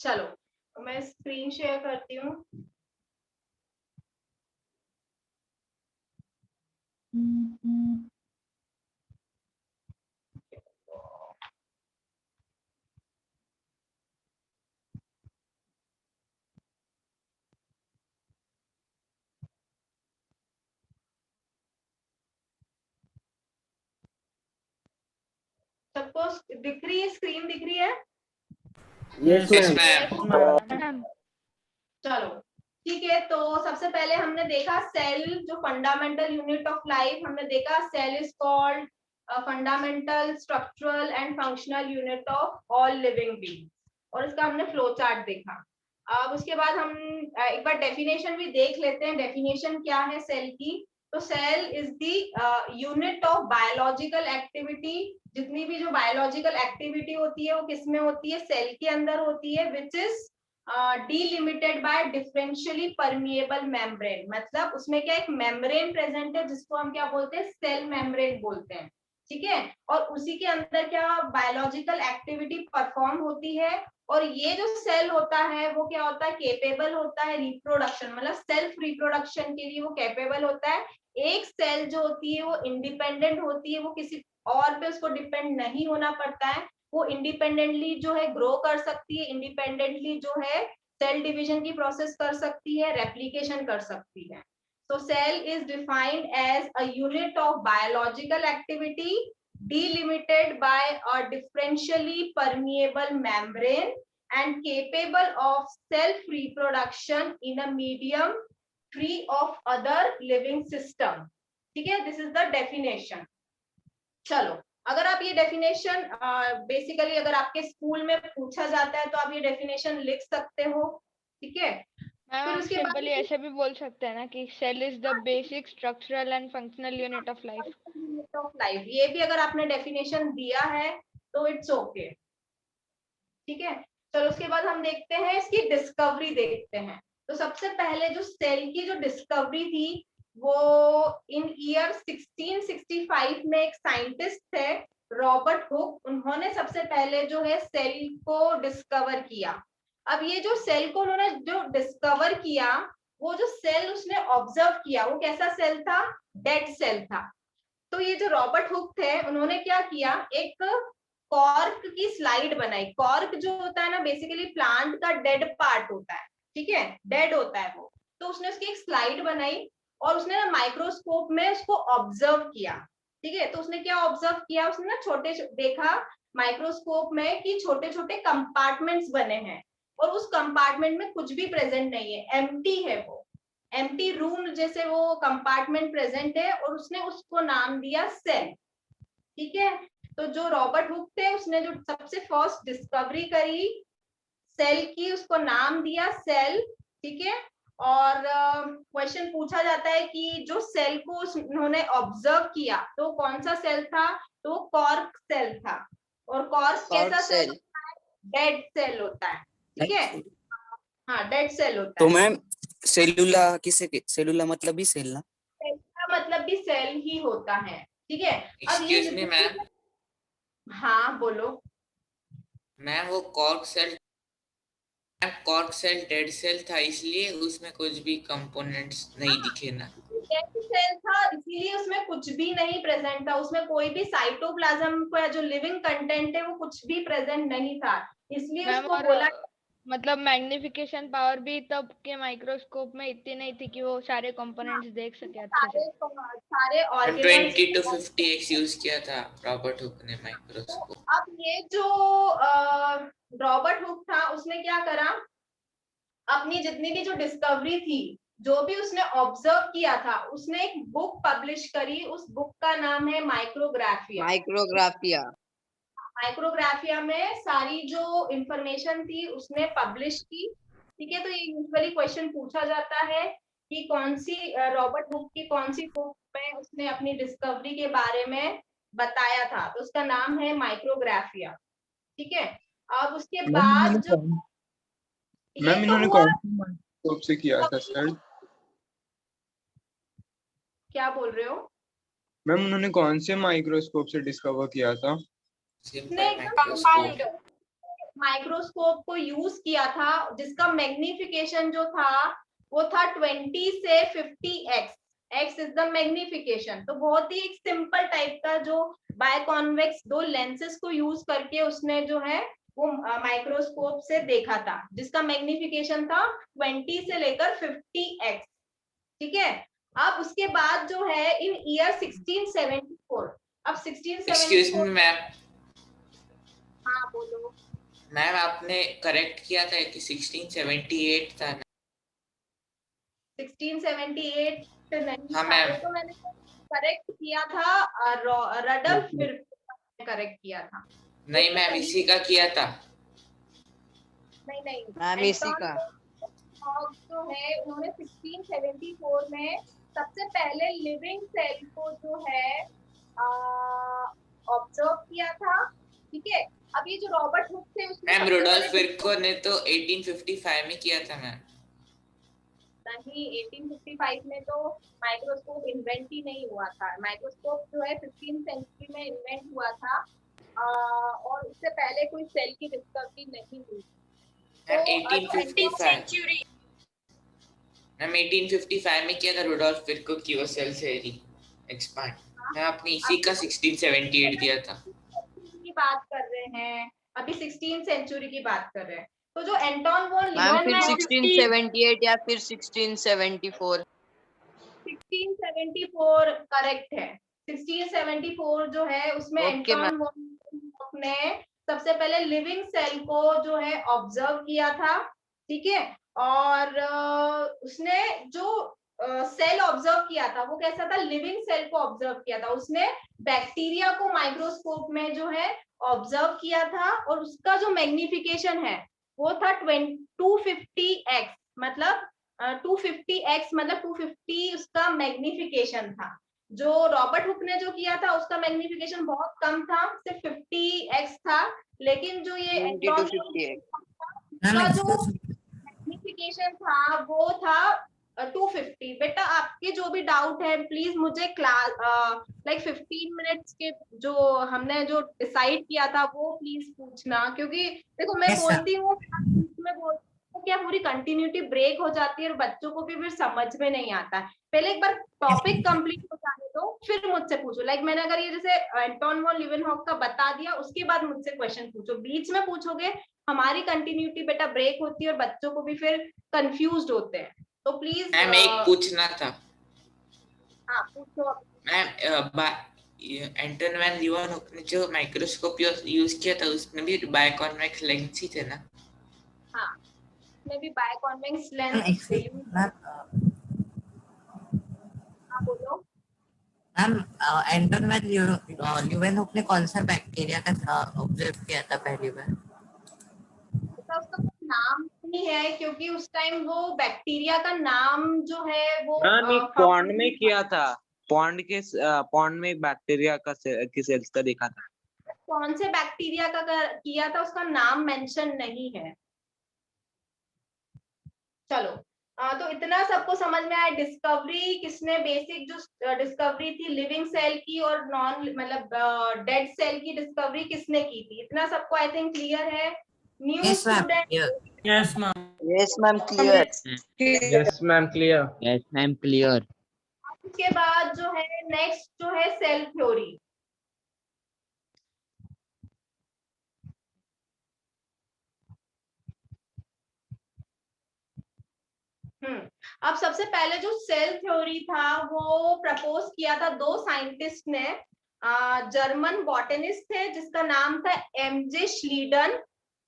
चलो तो मैं स्क्रीन शेयर करती हूँ। सबको दिख रही है, स्क्रीन दिख रही है? Yes ma'am. चलो ठीक है, तो सबसे पहले हमने देखा सेल जो फंडामेंटल यूनिट ऑफ लाइफ, हमने देखा cell is called fundamental structural and functional unit of all living being, और इसका हमने फ्लो चार्ट देखा। अब उसके बाद हम एक बार डेफिनेशन भी देख लेते हैं, डेफिनेशन क्या है सेल की। तो cell is the unit of biological activity, जितनी भी जो बायोलॉजिकल एक्टिविटी होती है वो किसमें होती है, सेल के अंदर होती है, which is delimited by differentially permeable membrane. मतलब उसमें क्या एक मेम्ब्रेन प्रेजेंट है जिसको हम क्या बोलते हैं, सेल मेम्ब्रेन बोलते हैं। ठीक है, और उसी के अंदर क्या बायोलॉजिकल एक्टिविटी परफॉर्म होती है। और ये जो सेल होता है वो क्या होता है, केपेबल होता है रिप्रोडक्शन, मतलब सेल्फ रिप्रोडक्शन के लिए वो कैपेबल होता है। एक सेल जो होती है वो इंडिपेंडेंट होती है, वो किसी और पे उसको डिपेंड नहीं होना पड़ता है, वो इंडिपेंडेंटली जो है ग्रो कर सकती है, इंडिपेंडेंटली जो है सेल डिवीजन की प्रोसेस कर सकती है, रेप्लिकेशन कर सकती है। So cell is defined as a unit of biological activity delimited by a differentially permeable membrane and capable of self reproduction in a medium free of other living system. ठीक है, this is the definition. चलो अगर आप ये definition basically अगर आपके school में पूछा जाता है तो आप ये डेफिनेशन लिख सकते हो। ठीक है, मैम उसके सिंपली बाद ऐसे भी बोल सकते हैं ना कि cell is the basic structural and functional unit of life. Unit of life, ये भी अगर आपने डेफिनेशन दिया है तो इट्स ओके। ठीक है, चलो उसके बाद हम देखते हैं इसकी डिस्कवरी देखते हैं। तो सबसे पहले जो सेल की जो डिस्कवरी थी वो इन ईयर 1665 में एक साइंटिस्ट थे रॉबर्ट हुक, उन्होंने सबसे पहले जो है सेल को डिस्कवर किया। अब ये जो सेल को उन्होंने जो डिस्कवर किया, वो जो सेल उसने ऑब्जर्व किया वो कैसा सेल था, डेड सेल था। तो ये जो रॉबर्ट हुक थे उन्होंने क्या किया, एक कॉर्क की स्लाइड बनाई। कॉर्क जो होता है ना बेसिकली प्लांट का डेड पार्ट होता है, ठीक है, डेड होता है वो। तो उसने उसकी एक स्लाइड बनाई और उसने ना माइक्रोस्कोप में उसको ऑब्जर्व किया। ठीक है, तो उसने क्या ऑब्जर्व किया, उसने ना छोटे देखा माइक्रोस्कोप में कि छोटे छोटे कंपार्टमेंट्स बने हैं और उस कंपार्टमेंट में कुछ भी प्रेजेंट नहीं है, एम्प्टी है वो, एम्प्टी रूम जैसे वो कंपार्टमेंट प्रेजेंट है, और उसने उसको नाम दिया सेल। ठीक है, तो जो रॉबर्ट हुक थे उसने जो सबसे फर्स्ट डिस्कवरी करी सेल की, उसको नाम दिया सेल। ठीक है, और क्वेश्चन पूछा जाता है कि जो सेल को उन्होंने ऑब्जर्व किया तो कौन सा सेल था, तो कॉर्क सेल था। और कॉर्क कैसा सेल होता है, डेड सेल होता है। ठीक है, हाँ डेड सेल होता तो है। मैम सेलुला किसे, सेलुला मतलब ही सेल ना? सेल का मतलब भी सेल ही होता है। ठीक है, अब ये एक्सक्यूज मी मैम, हाँ बोलो। मैम वो कॉर्क सेल डेड सेल था इसलिए उसमें कुछ भी कंपोनेंट्स नहीं दिखे ना? डेड सेल था इसीलिए उसमें कुछ भी नहीं प्रेजेंट था, उसमें कोई भी साइटोप्लाज्म का जो लिविंग कंटेंट है वो कुछ भी प्रेजेंट नहीं था, इसलिए मैम उसको और बोला मतलब मैग्निफिकेशन पावर भी तब के माइक्रोस्कोप में इतनी नहीं थी कि वो सारे कंपोनेंट्स देख सके अच्छे से। सारे ma'am organelles. 20 to 50x use किया था रॉबर्ट हुक ने माइक्रोस्कोप। अब ये जो रॉबर्ट हुक था उसने क्या करा, अपनी जितनी भी जो डिस्कवरी थी, जो भी उसने ऑब्जर्व किया था, उसने एक बुक पब्लिश करी, उस बुक का नाम है माइक्रोग्राफिया। माइक्रोग्राफिया। माइक्रोग्राफिया में सारी जो इंफॉर्मेशन थी उसने पब्लिश की। ठीक है, तो ये यूजुअली क्वेश्चन पूछा जाता है कि कौन सी रॉबर्ट हुक की कौन सी बुक में उसने अपनी डिस्कवरी के बारे में बताया था, तो उसका नाम है माइक्रोग्राफिया। ठीक है, अब उसके बाद जो ये मैम तो इन्होंने हुआ, कौन से माइक्रोस्कोप से किया था सर? क्या बोल रहे हो? मैम उन्होंने कौन से माइक्रोस्कोप से डिस्कवर किया था? उसने सिंपल माइक्रोस्कोप। माइक्रोस्कोप को यूज किया था जिसका मैग्निफिकेशन जो था वो था 20 से 50x। x is the magnification. तो बहुत ही एक सिंपल टाइप का जो बायकॉन्वेक्स दो लेंसेज को यूज करके उसने जो है वो माइक्रोस्कोप से देखा था जिसका मैग्निफिकेशन था 20 से लेकर 50x। ठीक है। अब उसके बाद जो है इन ईयर 1674, अब 1674 एक्सक्यूज मी मैम, हाँ बोलो। मैम आपने करेक्ट किया था कि 1678 था ना? 1678 नहीं हाँ था, मैम। वो तो मैंने करेक्ट किया था, रडल्फ विर्क करेक्ट किया था। नहीं मैम, इसी का किया था। नहीं मैम इसी का। हॉग जो है उन्होंने 1674 में सबसे पहले लिविंग सेल को जो है ऑब्जर्व किया था। ठीक है। अब ये जो रॉबर्ट हुक थे उसने मैम सबसे रुडोल्फ पहले विर्को ने तो 1855 में किया था मैम। नहीं, 1855 में तो माइक्रोस्कोप इन्वेंट ही नहीं हुआ था। माइक्रोस्कोप जो है 15th सेंचुरी में इन्वेंट हुआ था, और उससे पहले कोई सेल की डिस्कवरी नहीं हुई। मैम तो 1855 मैम 1855 में किया था रुडोल्फ विर्को की वो सेल थ्योरी एक्सपांड। मैम आपने इसी का 1678 दिया था। की बात कर रहे हैं, अभी 16th सेंचुरी की बात कर रहे हैं। तो जो एंटोन वॉन मैम फिर लियोन 1678 या फिर 1674? 1674 करेक्ट है। 1674 जो है उसमें ओके मैम। एंटोन वॉन ने सबसे पहले लिविंग सेल को जो है ऑब्जर्व किया था। ठीक है। और उसने जो सेल ऑब्जर्व किया था वो कैसा था, लिविंग सेल को ऑब्जर्व किया था। उसने बैक्टीरिया को माइक्रोस्कोप में जो है ऑब्जर्व किया था और उसका जो मैग्निफिकेशन है वो था 250x, मतलब 250x मतलब 250 उसका मैग्निफिकेशन था। जो रॉबर्ट हुक ने जो किया था उसका मैग्निफिकेशन बहुत कम था, सिर्फ 50x था। लेकिन जो ये 20 to 58। उसका जो मैग्निफिकेशन था वो था 250। बेटा आपके जो भी डाउट है प्लीज मुझे क्लास लाइक 15 मिनट्स के जो हमने जो डिसाइड किया था वो प्लीज पूछना, क्योंकि देखो मैं बोलती हूँ मैं बोलती हूँ क्या पूरी कंटिन्यूटी ब्रेक हो जाती है और बच्चों को भी फिर समझ में नहीं आता है। पहले एक बार टॉपिक कंप्लीट हो जाने दो फिर मुझसे पूछो। लाइक मैंने अगर ये जैसे एंटोन वॉन लीवेनहॉक का बता दिया उसके बाद मुझसे क्वेश्चन पूछो, बीच में पूछोगे हमारी कंटिन्यूटी बेटा ब्रेक होती है और बच्चों को भी फिर कंफ्यूज्ड होते हैं। तो प्लीज मैम एक पूछना था। हाँ पूछो। मैम एंटोन वैन लीeuwenhoek ने जो माइक्रोस्कोप यूज किया था उसमें भी बायकॉन्वेक्स लेंस ही थे ना? हाँ उसमें भी बायकॉन्वेक्स लेंस थे। हाँ बोलो। मैम एंटोन वैन लीeuwenhoek ने कौन सा बैक्टीरिया का ऑब्जर्व किया था पहली बार? उसका कोई नाम नहीं है क्योंकि उस टाइम वो बैक्टीरिया का नाम जो है वो मैम एक पॉन्ड में किया था, पॉन्ड में एक बैक्टीरिया का की सेल्स का देखा था। कौन से बैक्टीरिया का किया था उसका नाम मेंशन नहीं है। चलो तो इतना सबको समझ में आया। डिस्कवरी किसने, बेसिक जो डिस्कवरी थी लिविंग सेल की और नॉन मतलब डेड सेल की डिस्कवरी किसने की थी, इतना सबको आई थिंक क्लियर है। New student yes ma'am clear. Yes ma'am clear. Yes ma'am clear. उसके बाद जो है नेक्स्ट जो है सेल थ्योरी। अब सबसे पहले जो सेल थ्योरी था वो प्रपोज किया था दो साइंटिस्ट ने। जर्मन बॉटनिस्ट थे जिसका नाम था एमजे श्लीडन।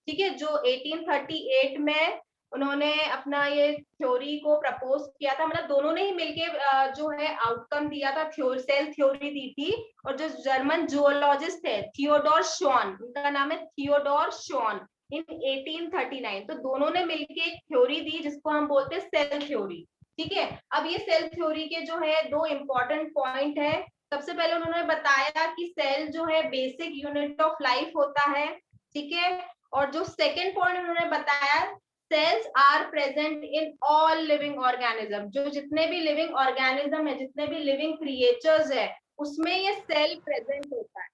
ठीक है। जो 1838 में उन्होंने अपना ये थ्योरी को प्रपोज किया था, मतलब दोनों ने ही मिलके जो है आउटकम दिया था, सेल थ्योरी दी थी। और जो जर्मन जूलॉजिस्ट थे थियोडोर शॉन, उनका नाम है थियोडोर शॉन, इन 1839। तो दोनों ने मिलके एक थ्योरी दी जिसको हम बोलते हैं सेल थ्योरी। ठीक है। अब ये सेल थ्योरी के जो है दो इंपॉर्टेंट पॉइंट है। सबसे पहले उन्होंने बताया कि सेल जो है बेसिक यूनिट ऑफ लाइफ होता है। ठीक है। और जो सेकेंड पॉइंट उन्होंने बताया cells are present in all living organism, जो जितने भी लिविंग ऑर्गेनिज्म है, जितने भी लिविंग क्रिएचर्स है, उसमें ये सेल प्रेजेंट होता है।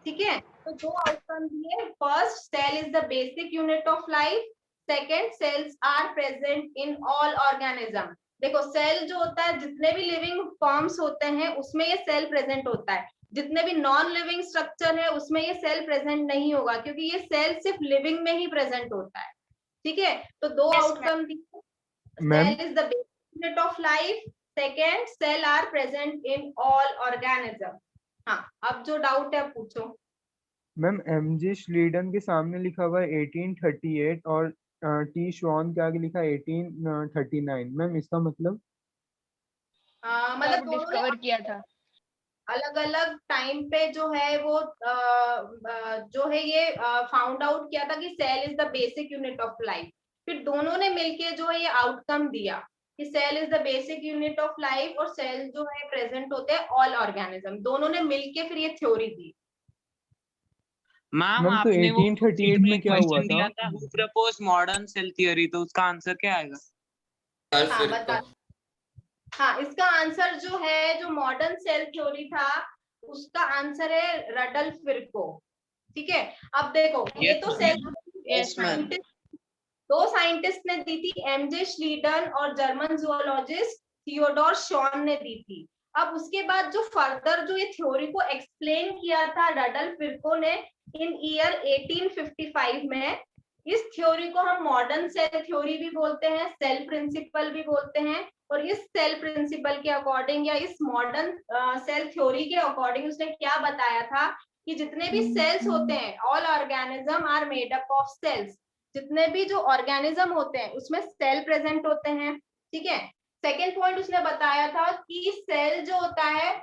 ठीक है, तो दो आउटकम दिए। First, cell is the basic unit of life. Second, cells are present in all organism. देखो सेल जो होता है, जितने भी लिविंग फॉर्म्स होते हैं उसमें ये सेल प्रेजेंट होता है। जितने भी नॉन लिविंग स्ट्रक्चर है उसमें ये सेल प्रेजेंट नहीं होगा, क्योंकि ये सेल सिर्फ लिविंग में ही प्रेजेंट होता है। ठीक है, तो दो आउटकम दिए। Ma'am cell is the basic unit of life. Second, cell are present in all organism. हाँ, अब जो डाउट है पूछो। मैम एमजे श्लीडन के सामने लिखा हुआ है 1838 और टी श्वान के आगे लिखा है 1839। मैम इसका मतलब? मतलब दोनों डिस्कवर किया था। अलग अलग टाइम पे जो है वो जो है ये फाउंड आउट किया था कि cell is the basic unit of life. फिर दोनों ने मिलके जो है ये आउटकम दिया कि cell is the basic unit of life और सेल जो है प्रेजेंट होते हैं ऑल ऑर्गेनिज्म। दोनों ने मिलके फिर ये थ्योरी दी। मैम मैम तो आपने वो 1838 में क्या हुआ क्वेश्चन था? दिया था who propose modern cell theory, तो उसका आंसर क्या आएगा? हाँ बता। हाँ, इसका आंसर जो है, जो मॉडर्न सेल थ्योरी था उसका आंसर है रडल्फ विर्को। ठीक है, अब देखो ये तो सेल Yes, ma'am. दो साइंटिस्ट ने दी थी, एमजे श्लीडन और जर्मन जूलॉजिस्ट थियोडोर शॉन ने दी थी। अब उसके बाद जो फर्दर जो ये थ्योरी को एक्सप्लेन किया था रडल्फ विर्को ने इन ईयर 1855 में। इस थ्योरी को हम मॉडर्न सेल थ्योरी भी बोलते हैं, सेल प्रिंसिपल भी बोलते हैं। और इस सेल प्रिंसिपल के अकॉर्डिंग या इस मॉडर्न सेल थ्योरी के अकॉर्डिंग उसने क्या बताया था कि जितने भी सेल्स होते हैं, all organism are made up of cells. जितने भी जो ऑर्गेनिज्म होते हैं उसमें सेल प्रेजेंट होते हैं। ठीक है, सेकेंड पॉइंट उसने बताया था कि सेल जो होता है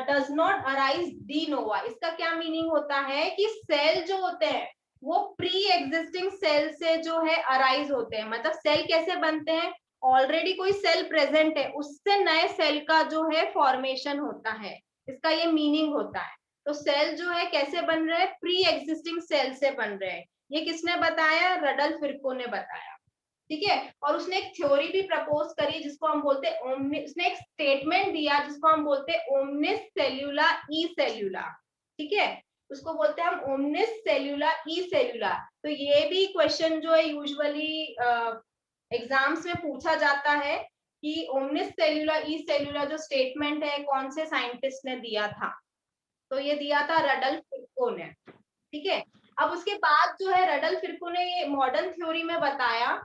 डज नॉट अराइज डी नोवा। इसका क्या मीनिंग होता है कि सेल जो होते हैं वो प्री एग्जिस्टिंग सेल से जो है अराइज होते हैं। मतलब सेल कैसे बनते हैं, ऑलरेडी कोई सेल प्रेजेंट है उससे नए सेल का जो है फॉर्मेशन होता है। इसका ये मीनिंग होता है। तो सेल जो है कैसे बन रहे हैं, प्री एग्जिस्टिंग सेल से बन रहे हैं। ये किसने बताया, रडल्फ विर्को ने बताया। ठीक है, और उसने एक थ्योरी भी प्रपोज करी जिसको हम बोलते हैं उसने एक स्टेटमेंट दिया जिसको हम बोलते हैं ओमनिस सेल्यूला ई सेल्यूला। ठीक है, उसको बोलते हैं हम ओमनिस सेल्यूला ई सेल्यूला। तो ये भी क्वेश्चन जो है यूजुअली एग्जाम्स में पूछा जाता है कि ओमनिस सेल्यूला ई सेल्यूला जो स्टेटमेंट है कौन से साइंटिस्ट ने दिया था। तो ये दिया था रडल्फ विर्को ने। ठीक है, अब उसके बाद जो है रडल्फ विर्को ने ये मॉडर्न थ्योरी में बताया,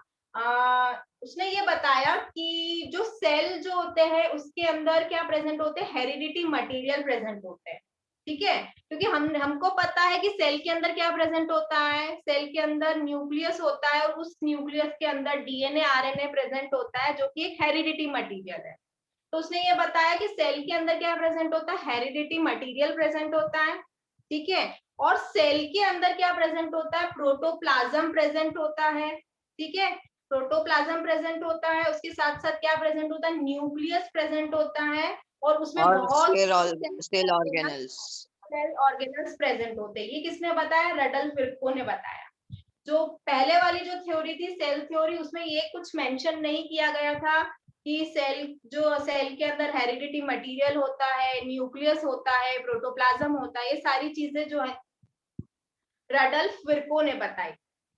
उसने ये बताया कि जो सेल जो होते हैं उसके अंदर क्या प्रेजेंट होते हैं, हेरिडिटी मटेरियल प्रेजेंट होते हैं। ठीक है, क्योंकि हमको पता है कि सेल के अंदर क्या प्रेजेंट होता है, सेल के अंदर न्यूक्लियस होता है और उस न्यूक्लियस के अंदर डीएनए आरएनए प्रेजेंट होता है जो कि एक हेरिडिटी मटेरियल है। तो उसने ये बताया कि सेल के अंदर क्या प्रेजेंट होता है, हेरिडिटी मटेरियल प्रेजेंट होता है। ठीक है, और सेल के अंदर क्या प्रेजेंट होता है, प्रोटोप्लाज्म प्रेजेंट होता है। ठीक है, प्रोटोप्लाज्म प्रेजेंट होता है, उसके साथ साथ क्या प्रेजेंट होता है, न्यूक्लियस प्रेजेंट होता है और उसमें और बहुत cell organelles cell organelles present होते हैं। ये किसने बताया, रडल्फ विर्को ने बताया। जो पहले वाली जो थ्योरी थी सेल थ्योरी, उसमें ये कुछ मेंशन नहीं किया गया था कि सेल के अंदर हेरिडिटी मटेरियल होता है, न्यूक्लियस होता है, प्रोटोप्लाज्म होता है। ये सारी चीजें जो है रडल्फ विर्को ने बताई।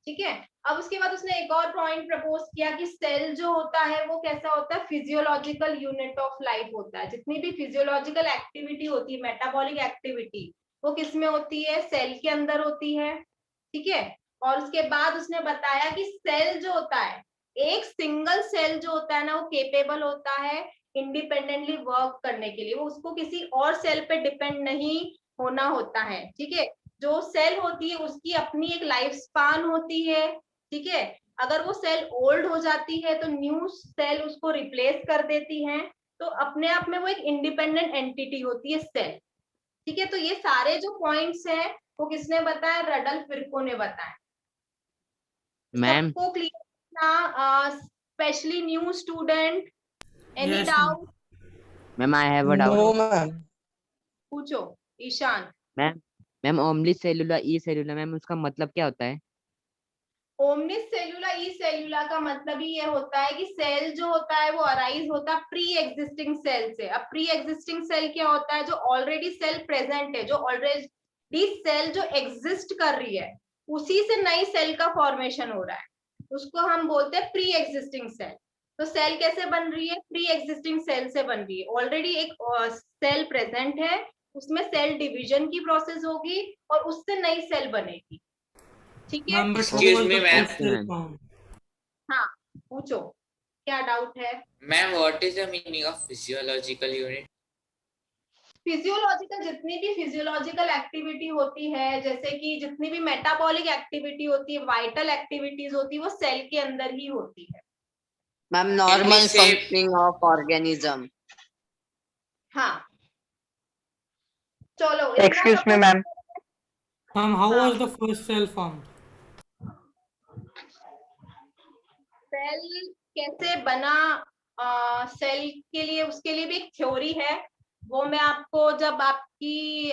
ठीक है, अब उसके बाद उसने एक और पॉइंट प्रपोज किया कि सेल जो होता है वो कैसा होता है, फिजियोलॉजिकल यूनिट ऑफ लाइफ होता है। जितनी भी फिजियोलॉजिकल एक्टिविटी होती है, मेटाबॉलिक एक्टिविटी, वो किसमें होती है, सेल के अंदर होती है। ठीक है, और उसके बाद उसने बताया कि सेल जो होता है, एक सिंगल सेल जो होता है ना, वो केपेबल होता है इंडिपेंडेंटली वर्क करने के लिए। वो उसको किसी और सेल पे डिपेंड नहीं होना होता है। ठीक है, जो सेल होती है उसकी अपनी एक लाइफ स्पान होती है। ठीक है, अगर वो सेल ओल्ड हो जाती है तो न्यू सेल उसको रिप्लेस कर देती है। तो अपने आप में वो एक इंडिपेंडेंट एंटिटी होती है सेल। ठीक है, तो ये सारे जो पॉइंट्स हैं वो किसने बताया, रडल्फ विर्को ने बताया। मैम। सबको क्लियर ना, specially new student, any doubt? Ma'am I have a doubt. पूछो ईशान। मैम मैम ओमली सेलुलर ई सेलुलर, मैम उसका मतलब क्या होता है? ओमनिस सेल्यूला ई सेल्यूला का मतलब ही ये होता है कि सेल जो होता है वो अराइज होता है प्री एग्जिस्टिंग सेल से। अब प्री एग्जिस्टिंग सेल क्या होता है, जो ऑलरेडी सेल प्रेजेंट है, जो ऑलरेडी दी सेल जो एग्जिस्ट कर रही है उसी से नई सेल का फॉर्मेशन हो रहा है, उसको हम बोलते हैं प्री एग्जिस्टिंग सेल। तो सेल कैसे बन रही है? प्री एग्जिस्टिंग सेल से बन रही है। ऑलरेडी एक सेल प्रेजेंट है, उसमें सेल डिवीजन की प्रोसेस होगी और उससे नई सेल बनेगी। ठीक है, Ma'am, but how Excuse was me, the ma'am. first cell formed? हाँ पूछो क्या डाउट है? Ma'am, what is the meaning of physiological unit? Physiological, जितनी भी फिजियोलॉजिकल एक्टिविटी होती है, जैसे कि जितनी भी मेटाबॉलिक एक्टिविटी होती है, वाइटल एक्टिविटीज होती है, वो सेल के अंदर ही होती है। Ma'am, Can normal we say functioning of organism. हाँ चलो इतना Excuse me, suppose- ma'am. Ma'am, how हाँ। was the first cell formed? Cell कैसे बना, सेल के लिए उसके लिए भी एक थ्योरी है, वो मैं आपको जब आपकी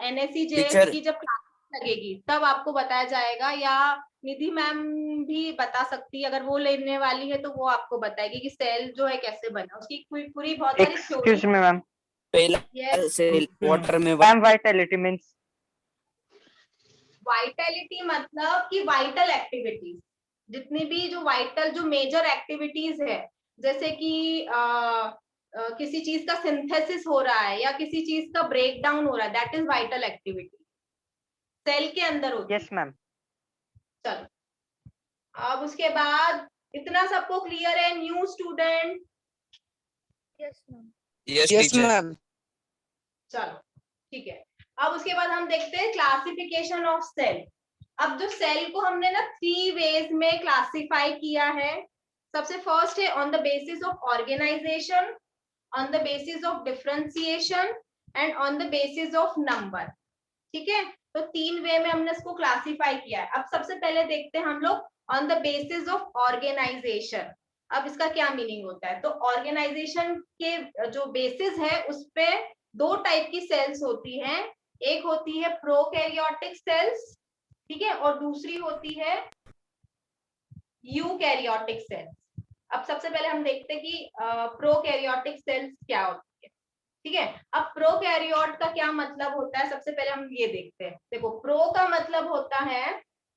NSCJS Teacher- की जब क्लास लगेगी तब आपको बताया जाएगा, या निधि मैम भी बता सकती है, अगर वो लेने वाली है तो वो आपको बताएगी कि सेल जो है कैसे बना, उसकी पूरी बहुत सारी थ्योरी। Excuse me, ma'am. पहला Yes, सेल वाटर में Ma'am, vitality means. वाइटलिटी मतलब कि वाइटल एक्टिविटीज, जितनी भी जो वाइटल जो मेजर एक्टिविटीज है, जैसे कि किसी चीज का सिंथेसिस हो रहा है या किसी चीज का ब्रेक डाउन हो रहा है, that is vital activity, cell के अंदर होती है। Yes, ma'am. चलो अब उसके बाद इतना सबको क्लियर है? New student? Yes ma'am. Yes Yes, teacher ma'am. चलो ठीक है, अब उसके बाद हम देखते हैं क्लासिफिकेशन ऑफ सेल। अब जो सेल को हमने ना 3 वेज में क्लासिफाई किया है। सबसे फर्स्ट है on the basis of organisation, on the basis of differentiation and on the basis of number. ठीक है, तो 3 वे में हमने इसको क्लासिफाई किया है। अब सबसे पहले देखते हैं हम लोग on the basis of organisation. अब इसका क्या मीनिंग होता है? तो ऑर्गेनाइजेशन के जो बेसिस है उस पे 2 टाइप की सेल्स होती हैं, एक होती है प्रोकैरियोटिक सेल्स, ठीक है, और दूसरी होती है यूकैरियोटिक सेल्स। अब सबसे पहले हम देखते हैं कि प्रोकैरियोटिक सेल्स क्या होती है। ठीक है, अब प्रोकैरियोट का क्या मतलब होता है, सबसे पहले हम ये देखते हैं। देखो प्रो का मतलब होता है,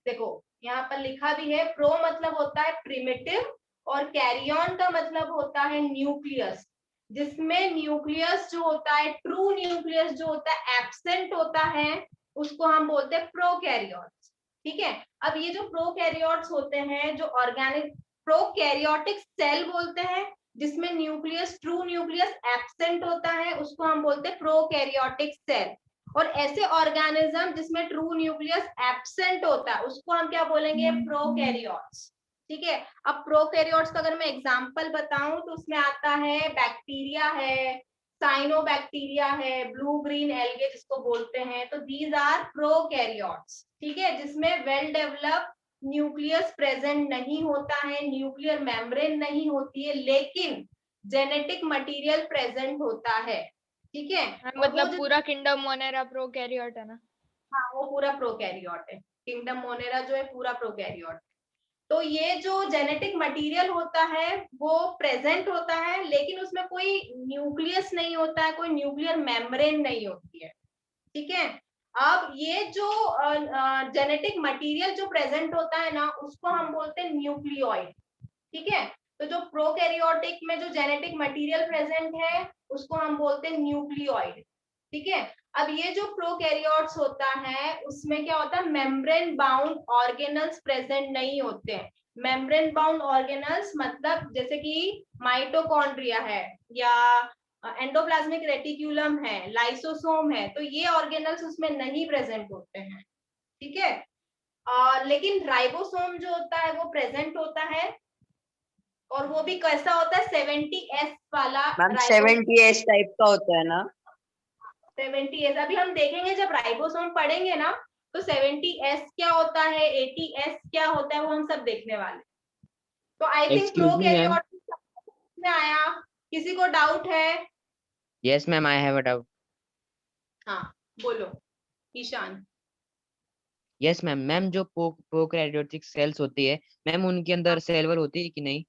देखो यहाँ पर लिखा भी है, प्रो मतलब होता है प्रिमिटिव और कैरियन का मतलब होता है न्यूक्लियस, जिसमें न्यूक्लियस जो होता है, ट्रू न्यूक्लियस जो होता है एब्सेंट होता है, उसको हम बोलते हैं प्रोकैरियोट्स। ठीक है, अब ये जो प्रोकैरियोट्स होते हैं, जो ऑर्गेनिक प्रोकैरियोटिक सेल बोलते हैं, जिसमें न्यूक्लियस ट्रू न्यूक्लियस एब्सेंट होता है, उसको हम बोलते हैं प्रोकैरियोटिक सेल। और ऐसे ऑर्गेनिज्म जिसमें ट्रू न्यूक्लियस एब्सेंट होता है, उसको हम क्या बोलेंगे? प्रोकैरियोट्स। ठीक है, अब प्रोकैरियोट्स का अगर मैं एग्जांपल बताऊं तो उसमें आता है बैक्टीरिया है, साइनोबैक्टीरिया है, ब्लू ग्रीन एल्गे जिसको बोलते हैं, तो दीज आर प्रोकैरियोट्स। ठीक है, जिसमें वेल डेवलप्ड न्यूक्लियस प्रेजेंट नहीं होता है, न्यूक्लियर मेम्ब्रेन नहीं होती है, लेकिन जेनेटिक मटेरियल प्रेजेंट होता है। ठीक है, मतलब पूरा किंगडम मोनेरा प्रोकैरियोट है ना? हाँ, वो पूरा प्रोकैरियोट है। किंगडम मोनेरा जो है पूरा प्रोकैरियोट। तो ये जो जेनेटिक मटेरियल होता है वो प्रेजेंट होता है, लेकिन उसमें कोई न्यूक्लियस नहीं होता है, कोई न्यूक्लियर मेम्ब्रेन नहीं होती है। ठीक है, अब ये जो जेनेटिक मटेरियल जो प्रेजेंट होता है ना, उसको हम बोलते हैं न्यूक्लियोइड। ठीक है, तो जो प्रोकैरियोटिक में जो जेनेटिक मटेरियल प्रेजेंट है उसको हम बोलते हैं न्यूक्लियोइड। ठीक है, अब ये जो प्रोकैरियोट्स होता है उसमें क्या होता है? मेम्ब्रेन बाउंड ऑर्गेनल्स प्रेजेंट नहीं होते हैं। मेम्ब्रेन बाउंड ऑर्गेनल्स मतलब जैसे कि माइटोकॉन्ड्रिया है या एंडोप्लाज्मिक रेटिक्यूलम है, लाइसोसोम है, तो ये ऑर्गेनल्स उसमें नहीं प्रेजेंट होते हैं। ठीक है, लेकिन राइबोसोम जो होता है वो प्रेजेंट होता है, और वो भी कैसा होता है? 70S वाला। मैम 70S टाइप का होता है ना? 70S अभी हम देखेंगे, जब राइबोसोम पढ़ेंगे ना तो 70S क्या होता है, 80S क्या होता है, वो हम सब देखने वाले। तो I think Excuse me, ma'am. Prokaryotic में आया। किसी को डाउट है? Yes, ma'am. I have a doubt. हाँ बोलो ईशान। Yes, ma'am. मैम जो प्रोकैरियोटिक सेल्स होती है, मैम उनके अंदर सेल वॉल होती है कि नहीं?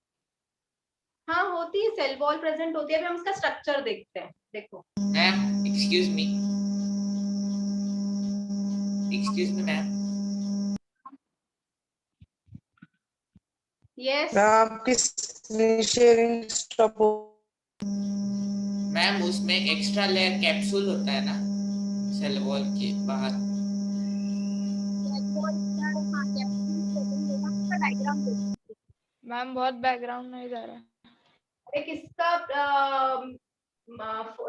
हाँ होती है, सेल वॉल प्रेजेंट होती है। अभी हम इसका स्ट्रक्चर देखते हैं। देखो Ma'am, excuse me. Excuse me, ma'am. Yes आपकी शेयरिंग स्टॉप हो मैम उसमें एक एक्स्ट्रा लेयर कैप्सूल होता है ना सेल वॉल के बाहर। मैम बहुत बैकग्राउंड नहीं जा रहा है। किसका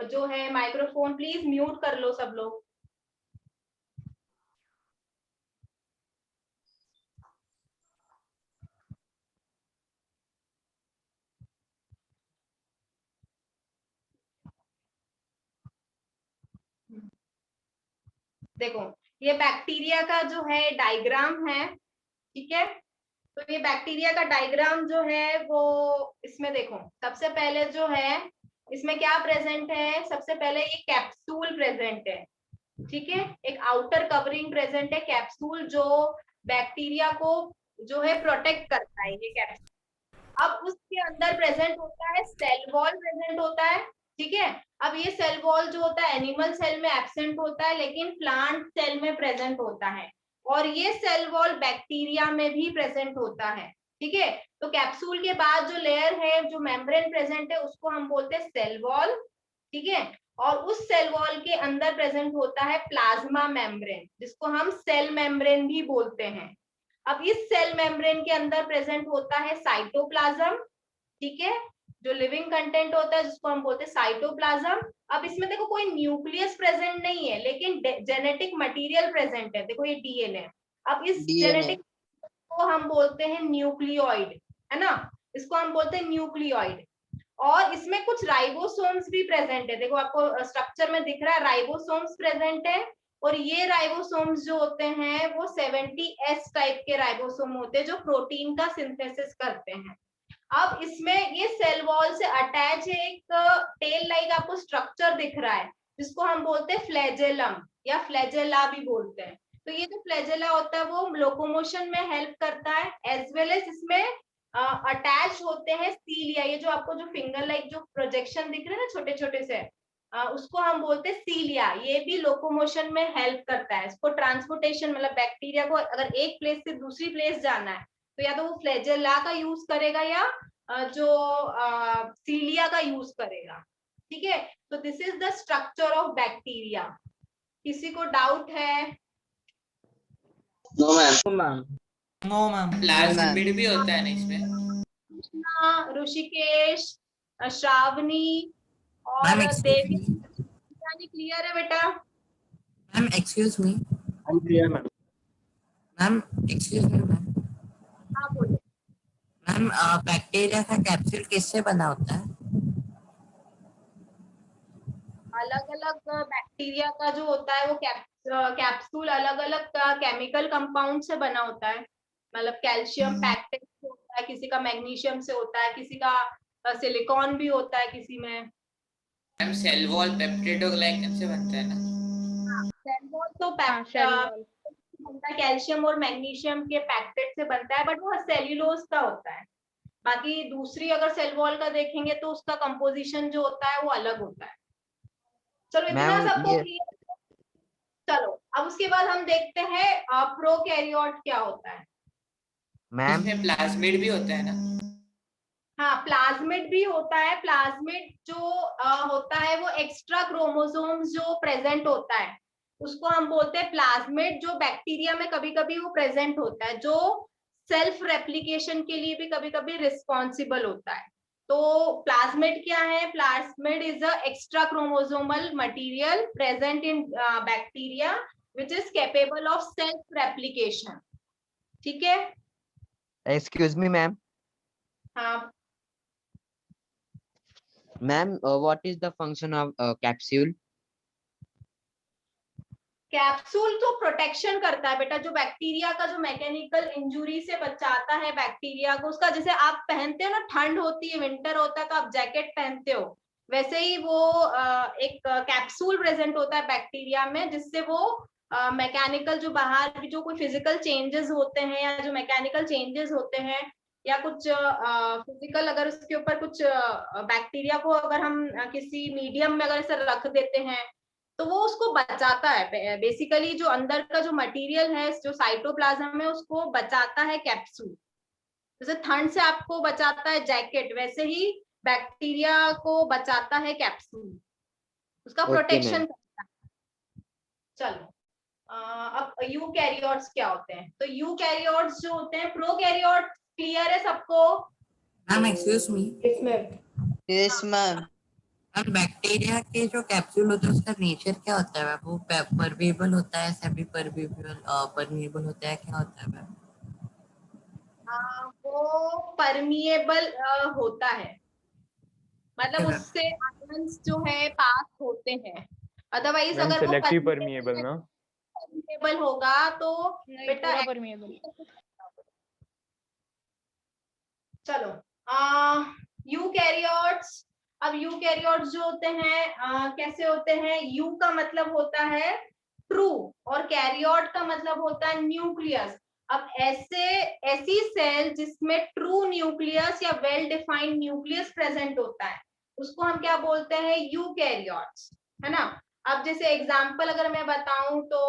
जो है माइक्रोफोन प्लीज म्यूट कर लो सब लोग। देखो ये बैक्टीरिया का जो है डायग्राम है, ठीक है। तो ये बैक्टीरिया का डायग्राम जो है वो इसमें देखो सबसे पहले जो है इसमें क्या प्रेजेंट है, सबसे पहले ये कैप्सूल प्रेजेंट है, ठीक है। एक आउटर कवरिंग प्रेजेंट है कैप्सूल जो बैक्टीरिया को जो है प्रोटेक्ट करता है ये कैप्सूल। अब उसके अंदर प्रेजेंट होता है सेल वॉल प्रेजेंट होता है, ठीक है। अब ये सेल वॉल जो होता है एनिमल सेल में एब्सेंट होता है लेकिन प्लांट सेल में प्रेजेंट होता है, और ये सेल वॉल बैक्टीरिया में भी प्रेजेंट होता है, ठीक है। तो कैप्सूल के बाद जो लेयर है जो मेम्ब्रेन प्रेजेंट है उसको हम बोलते हैं सेल वॉल, ठीक है। और उस सेल वॉल के अंदर प्रेजेंट होता है प्लाज्मा मेम्ब्रेन जिसको हम सेल मेम्ब्रेन भी बोलते हैं। अब इस सेल मेम्ब्रेन के अंदर प्रेजेंट होता है साइटोप्लाज्म, ठीक है, जो लिविंग कंटेंट होता है जिसको हम बोलते हैं साइटोप्लाज्म। अब इसमें देखो कोई न्यूक्लियस प्रेजेंट नहीं है लेकिन जेनेटिक मटेरियल प्रेजेंट है, देखो ये डीएनए। अब इस जेनेटिक को हम बोलते हैं न्यूक्लियोइड, है ना, इसको हम बोलते हैं न्यूक्लियोइड। और इसमें कुछ राइबोसोम्स भी प्रेजेंट है, देखो आपको स्ट्रक्चर में दिख रहा है राइबोसोम्स प्रेजेंट है, और ये राइबोसोम्स जो होते हैं वो 70S टाइप के राइबोसोम होते हैं जो प्रोटीन का सिंथेसिस करते हैं। अब इसमें ये सेल वॉल से अटैच है एक टेल लाइक आपको स्ट्रक्चर दिख रहा है जिसको हम बोलते हैं फ्लैजेलम या फ्लैजेला भी बोलते हैं। तो ये जो फ्लैजेला होता है वो लोकोमोशन में हेल्प करता है, एज वेल एज इसमें अटैच होते हैं सीलिया, ये जो आपको जो फिंगर लाइक जो प्रोजेक्शन दिख रहे हैं ना छोटे छोटे से, उसको हम बोलते हैं सीलिया। ये भी लोकोमोशन में हेल्प करता है, इसको ट्रांसपोर्टेशन मतलब बैक्टीरिया को अगर एक प्लेस से दूसरी प्लेस जाना है तो या तो वो फ्लैजेला का यूज करेगा या जो सीलिया का यूज करेगा, ठीक है। तो this is the structure of bacteria. किसी को डाउट है? No ma'am. No ma'am. Plasmid भी होता है ना इसमें? ऋषिकेश, श्रावणी और मैम देवी, क्लियर है बेटा? Ma'am excuse me. Ma'am ma'am excuse me ma'am. हाँ बोलो। मैम बैक्टीरिया का कैप्सूल किससे बना होता है? अलग अलग बैक्टीरिया का जो होता है वो कैप्सूल अलग अलग केमिकल कंपाउंड से बना होता है, मतलब कैल्शियम पैक्टेट से होता है, किसी का मैग्नीशियम से होता है, किसी का सिलिकॉन भी होता है किसी में। मैम सेल वॉल पेप्टिडोग्लाइकन से बनता है ना? सेल वॉल तो सेल वॉल बनता है कैल्शियम और मैग्नीशियम के पैक्टेट से बनता है, बट वो सेल्यूलोज का होता है। बाकी दूसरी अगर सेल वॉल का देखेंगे तो उसका कंपोजिशन जो होता है वो अलग होता है। चलो इतना मैम सबको ये क्लियर। चलो अब उसके बाद हम देखते हैं प्रोकैरियोट क्या होता है। मैम इसमें प्लाज्मिड भी होता है ना? हाँ प्लाज्मिड भी होता है। प्लाज्मिड जो होता है वो एक्स्ट्रा क्रोमोसोम्स जो प्रेजेंट होता है उसको हम बोलते हैं प्लाज्मिड, जो बैक्टीरिया में कभी कभी वो प्रेजेंट होता है, जो सेल्फ रेप्लिकेशन के लिए भी कभी कभी रिस्पॉन्सिबल होता है। तो प्लाज्मिड क्या है? Plasmid is a extra chromosomal material present in bacteria which is capable of self replication, ठीक है। Excuse me ma'am. हाँ ma'am what is the function of capsule? Capsule तो प्रोटेक्शन करता है बेटा, जो बैक्टीरिया का जो मैकेनिकल इंजुरी से बचाता है बैक्टीरिया को। उसका जैसे आप पहनते हो ना, ठंड होती है विंटर होता है तो आप जैकेट पहनते हो, वैसे ही वो एक कैप्सूल प्रेजेंट होता है बैक्टीरिया में जिससे वो मैकेनिकल जो बाहर भी जो कोई फिजिकल चेंजेस होते हैं या जो मैकेनिकल चेंजेस होते हैं या कुछ फिजिकल अगर उसके ऊपर कुछ बैक्टीरिया को अगर हम किसी मीडियम में अगर इसे रख देते हैं तो वो उसको बचाता है। बेसिकली जो अंदर का जो मटेरियल है, जो साइटोप्लाज्म है, उसको बचाता है कैप्सूल। जैसे ठंड से आपको बचाता है जैकेट, वैसे ही बैक्टीरिया को बचाता है कैप्सूल, उसका Okay, प्रोटेक्शन ma'am. करता है। चलो अब यूकैरियोट्स क्या होते हैं? तो यूकैरियोट्स जो होते हैं, प्रोकैरियोट क्लियर है सबको? मैम एक्सक्यूज मी, Yes, ma'am. मैम बैक्टीरिया के जो कैप्सूल होते हैं उसका नेचर क्या होता है मैम? वो परमेबल होता है, सेमी परमेबल होता है, क्या होता है मैम? वो परमिएबल होता है, मतलब Okay, उससे आयंस जो है पास होते हैं। अदरवाइज मैम अगर वो सेलेक्टिव परमिएबल ना? परमिएबल होगा तो नहीं, बेटा पूरा परमिएबल। चलो यूकैरियोट्स। अब यूकैरियोट्स जो होते हैं कैसे होते हैं? यू का मतलब होता है ट्रू और कैरियोट का मतलब होता है न्यूक्लियस। अब ऐसी सेल जिसमें ट्रू न्यूक्लियस या वेल डिफाइंड न्यूक्लियस प्रेजेंट होता है, उसको हम क्या बोलते हैं? यूकैरियोट्स, है ना। अब जैसे एग्जांपल अगर मैं बताऊं तो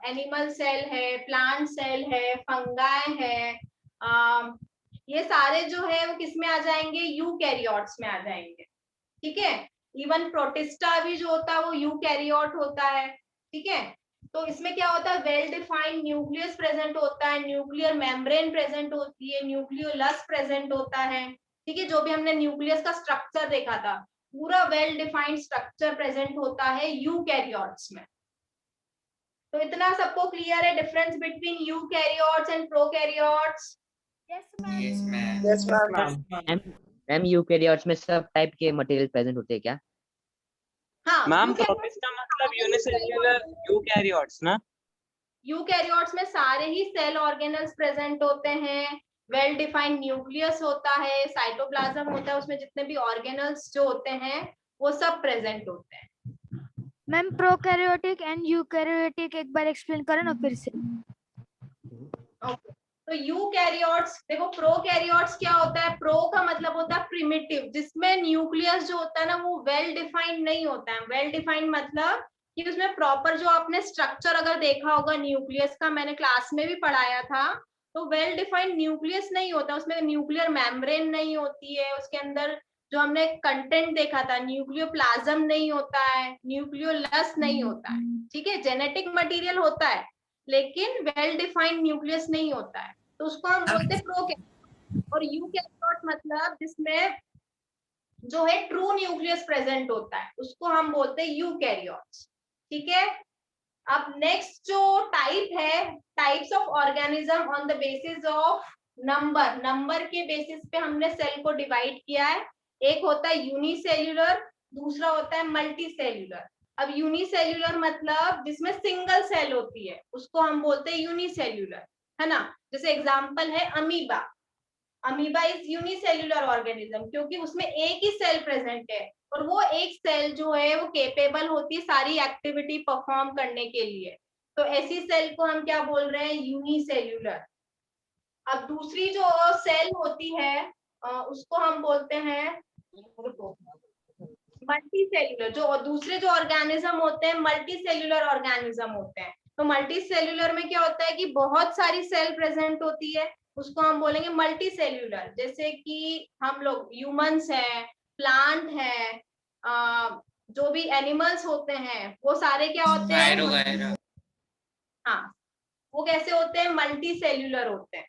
एनिमल सेल है, प्लांट सेल है, फंगाई है, ये सारे जो है वो किस में आ जाएंगे? यूकैरियोट्स में आ जाएंगे। ठीक है, इवन प्रोटिस्टा भी जो होता है वो यूकैरियोट होता है। ठीक है, तो इसमें क्या होता है? वेल डिफाइंड न्यूक्लियस प्रेजेंट होता है, न्यूक्लियर मेम्ब्रेन प्रेजेंट होती है, न्यूक्लियोलस प्रेजेंट होता है। ठीक है, जो भी हमने न्यूक्लियस का स्ट्रक्चर देखा था, पूरा वेल डिफाइंड स्ट्रक्चर प्रेजेंट होता है यूकैरियोट्स में। तो इतना सबको क्लियर है difference between eukaryotes and prokaryotes? Yes, ma'am. Yes, ma'am. Ma'am ma'am eukaryotes में सब टाइप के मटेरियल प्रेजेंट होते हैं क्या? हाँ, मैम यूकैरियोट्स प्रोटिस्टा मतलब यूनिसेल्युलर यूकैरियोट्स ना? यूकैरियोट्स में सारे ही सेल ऑर्गेनल्स प्रेजेंट होते हैं, वेल डिफाइंड न्यूक्लियस होता है, साइटोप्लाज्म होता है, उसमें जितने भी ऑर्गेनल्स जो होते हैं वो सब प्रेजेंट होते हैं। मैम प्रोकैरियोटिक एंड यूकैरियोटिक एक बार एक्सप्लेन करो ना फिर से। ओके, तो यूकैरियोट्स देखो, प्रोकैरियोट्स क्या होता है? प्रो का मतलब होता है प्रिमिटिव, जिसमें न्यूक्लियस जो होता है ना वो वेल डिफाइंड नहीं होता है। वेल डिफाइंड मतलब कि उसमें प्रॉपर जो आपने स्ट्रक्चर अगर देखा होगा न्यूक्लियस का, मैंने क्लास में भी पढ़ाया था, तो वेल डिफाइंड न्यूक्लियस नहीं होता, उसमें न्यूक्लियर मेम्ब्रेन नहीं होती है, उसके अंदर जो हमने कंटेंट देखा था न्यूक्लियोप्लाज्म नहीं होता है, न्यूक्लियोलस नहीं होता है। ठीक है, जेनेटिक मटेरियल होता है लेकिन वेल डिफाइंड न्यूक्लियस नहीं होता है, तो उसको हम बोलते हैं प्रोकैरियोट। और यूकैरियोट मतलब जिसमें जो है ट्रू न्यूक्लियस प्रेजेंट होता है, उसको हम बोलते हैं यूकैरियोट्स। ठीक है, अब नेक्स्ट जो टाइप है, types of organism on the basis of number के बेसिस पे हमने सेल को डिवाइड किया है। एक होता है यूनिसेल्यूलर, दूसरा होता है मल्टीसेल्यूलर। अब यूनिसेल्यूलर मतलब जिसमें सिंगल सेल होती है, उसको हम बोलते हैं यूनिसेल्यूलर, है ना। जैसे एग्जांपल है amoeba. Amoeba is unicellular organism क्योंकि उसमें एक ही सेल प्रेजेंट है और वो एक सेल जो है वो केपेबल होती है सारी एक्टिविटी परफॉर्म करने के लिए, तो ऐसी सेल को हम क्या बोल रहे हैं? यूनिसेल्यूलर। अब दूसरी जो सेल होती है उसको हम बोलते हैं मल्टी सेल्यूलर। जो दूसरे जो ऑर्गेनिज्म होते हैं मल्टी सेल्यूलर ऑर्गेनिज्म होते हैं। तो मल्टी सेल्यूलर में क्या होता है कि बहुत सारी सेल प्रेजेंट होती है, उसको हम बोलेंगे मल्टी सेल्यूलर। जैसे कि हम लोग ह्यूमंस हैं, प्लांट है, जो भी एनिमल्स होते हैं वो सारे क्या होते हैं? गायरो गायरा। हाँ, वो कैसे होते हैं? मल्टी सेल्यूलर होते हैं।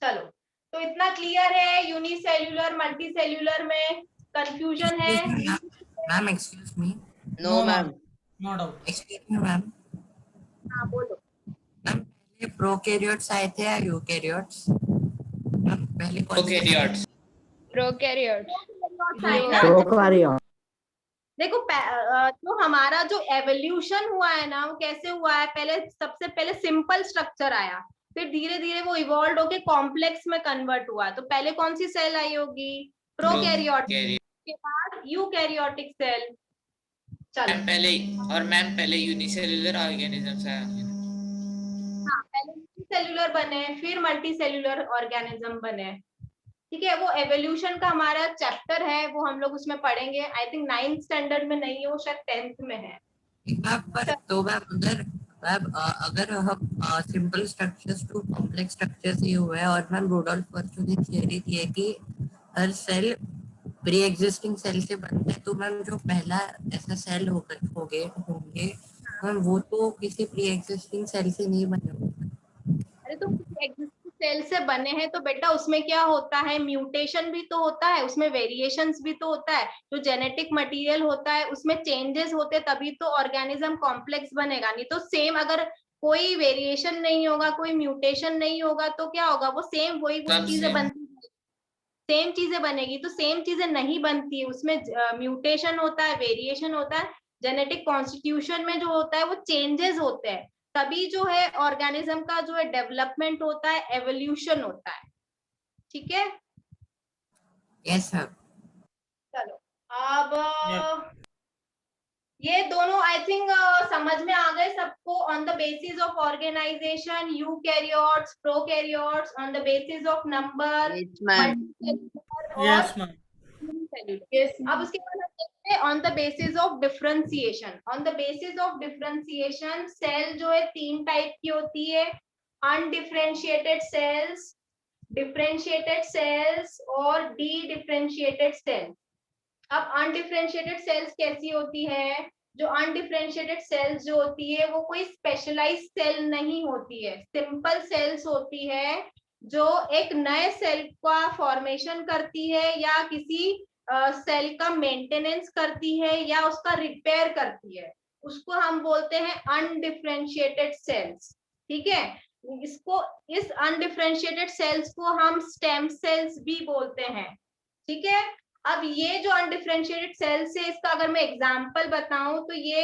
चलो, तो इतना क्लियर है यूनिसेल्यूलर मल्टी सेल्यूलर में? कंफ्यूजन है? Ma'am excuse me, No, ma'am. No doubt. Excuse me ma'am, हाँ बोलो। मैम पहले प्रोकैरियोट्स आए थे या यूकैरियोट्स? मैम पहले कौन से? Prokaryotes. प्रोकैरियोट्स। देखो तो हमारा जो एवोल्यूशन हुआ है ना वो कैसे हुआ है? पहले सबसे पहले सिंपल स्ट्रक्चर आया, फिर धीरे धीरे वो इवॉल्व होके कॉम्प्लेक्स में कन्वर्ट हुआ। तो पहले कौन सी सेल आई होगी? प्रोकैरियोटिक, के बाद यूकैरियोटिक सेल। चलो, मैम पहले यूनिसेल्युलर ऑर्गेनिजम्स आया। हाँ, पहले सेल्यूलर बने फिर मल्टी सेल्यूलर ऑर्गेनिज्म बने। ठीक है, वो एवोल्यूशन का हमारा चैप्टर है, वो हम लोग उसमें पढ़ेंगे। आई थिंक 9th स्टैंडर्ड में नहीं है, वो शायद 10th में है। तो मैम अगर हम simple structures to complex structures ये हुए, और मैम रुडोल्फ वर्चू की थियरी थी है कि हर सेल प्री एग्जिस्टिंग सेल से बनता है, तो मैम जो पहला ऐसा सेल होंगे मैम वो तो किसी प्री एग्जिस्टिंग सेल से नहीं बने होंगे। अरे तो एग्जिस्टिंग सेल से बने हैं तो बेटा उसमें क्या होता है, म्यूटेशन भी तो होता है, उसमें वेरिएशंस भी तो होता है, जो जेनेटिक मटेरियल होता है उसमें चेंजेस होते हैं, तभी तो ऑर्गेनिज्म कॉम्प्लेक्स बनेगा। नहीं तो सेम अगर कोई वेरिएशन नहीं होगा, कोई म्यूटेशन नहीं होगा तो क्या होगा, वो सेम वही चीजें बनती, सेम चीजें बनेगी। तो सेम चीजें नहीं बनती है, उसमें म्यूटेशन होता है, वेरिएशन होता है, जेनेटिक कॉन्स्टिट्यूशन में जो होता है वो चेंजेस होते हैं, तभी जो है ऑर्गेनिज्म का जो है डेवलपमेंट होता है, एवोल्यूशन होता है। ठीक है, यस सर। चलो अब ये दोनों आई थिंक समझ में आ गए सबको। On the basis of organisation, eukaryotes, prokaryotes, on the basis of number, Yes, ma'am. Yes, ma'am. अब उसके बाद हम देखते हैं on the basis of differentiation. On the basis of differentiation cell जो है 3 टाइप की होती है, अनडिफरेंशिएटेड सेल्स, डिफरेंशिएटेड सेल्स और डी डिफरेंशिएटेड सेल्स। अब अनडिफरेंशिएटेड सेल्स कैसी होती है, जो अनडिफरेंशिएटेड सेल्स जो होती है वो कोई स्पेशलाइज्ड सेल नहीं होती है, सिंपल सेल्स होती है जो एक नए सेल का फॉर्मेशन करती है या किसी सेल का मेंटेनेंस करती है या उसका रिपेयर करती है, उसको हम बोलते हैं अनडिफरेंशिएटेड सेल्स। ठीक है, इसको इस अनडिफरेंशिएटेड सेल्स को हम स्टेम सेल्स भी बोलते हैं। ठीक है, अब ये जो अनडिफरेंशिएटेड सेल्स है, इसका अगर मैं एग्जांपल बताऊं तो ये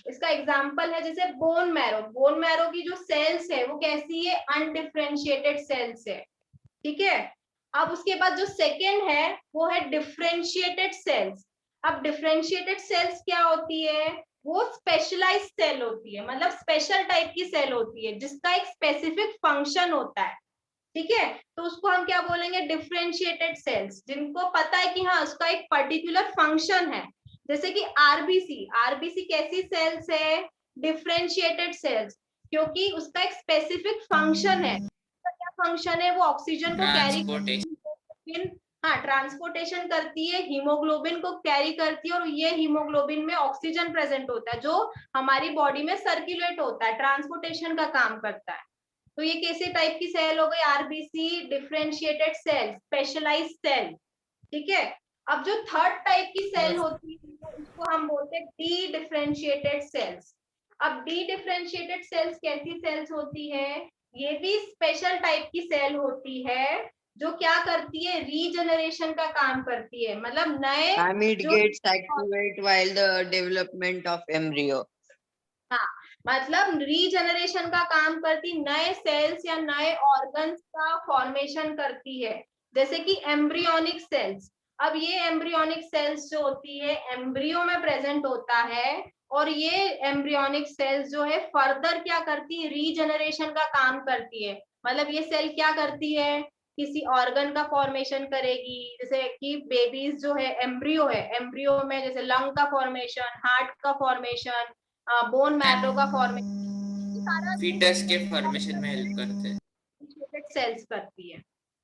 इसका एग्जांपल है जैसे बोन मैरो। बोन मैरो की जो सेल्स है वो कैसी है, अनडिफरेंशिएटेड सेल्स है। ठीक है, अब उसके बाद जो सेकेंड है वो है डिफरेंशिएटेड सेल्स। अब डिफरेंशिएटेड सेल्स क्या होती है, वो स्पेशलाइज्ड सेल होती है, मतलब स्पेशल टाइप की सेल होती है जिसका एक स्पेसिफिक फंक्शन होता है। ठीक है, तो उसको हम क्या बोलेंगे, डिफरेंशिएटेड सेल्स, जिनको पता है कि हाँ उसका एक पर्टिकुलर फंक्शन है। जैसे कि आरबीसी, आरबीसी कैसी सेल्स है, डिफरेंशिएटेड सेल्स, क्योंकि उसका एक स्पेसिफिक फंक्शन है। उसका क्या फंक्शन है, वो ऑक्सीजन को कैरी, हाँ ट्रांसपोर्टेशन करती है, हीमोग्लोबिन को कैरी करती है, और ये हीमोग्लोबिन में ऑक्सीजन प्रेजेंट होता है जो हमारी बॉडी में सर्कुलेट होता है, ट्रांसपोर्टेशन का काम करता है। तो ये कैसे टाइप की सेल हो गई, RBC, differentiated cell, specialised cell. ठीक है, अब जो थर्ड टाइप की सेल होती है उसको हम बोलते हैं डी डिफरेंशिएटेड सेल्स। अब डी डिफरेंशिएटेड सेल्स कैसी सेल्स होती है, ये भी स्पेशल टाइप की सेल होती है जो क्या करती है, रीजनरेशन का काम करती है, मतलब नए Ma'am, it जो gets activate while the development of embryo. हाँ, मतलब रीजनरेशन का काम करती, नए सेल्स या नए ऑर्गन्स का फॉर्मेशन करती है, जैसे कि एम्ब्रियोनिक सेल्स। अब ये एम्ब्रियोनिक सेल्स जो होती है एम्ब्रियो में प्रेजेंट होता है, और ये एम्ब्रियोनिक सेल्स जो है फर्दर क्या करती है, रीजनरेशन का काम करती है। मतलब ये सेल क्या करती है, किसी ऑर्गन का फॉर्मेशन करेगी, जैसे कि बेबीज जो है एम्ब्रियो है, एम्ब्रियो में जैसे लंग का फॉर्मेशन, हार्ट का फॉर्मेशन, बोन मैरो का फॉर्मेशन, फीटस के फॉर्मेशन में हेल्प करते हैं, सेल्स करती है।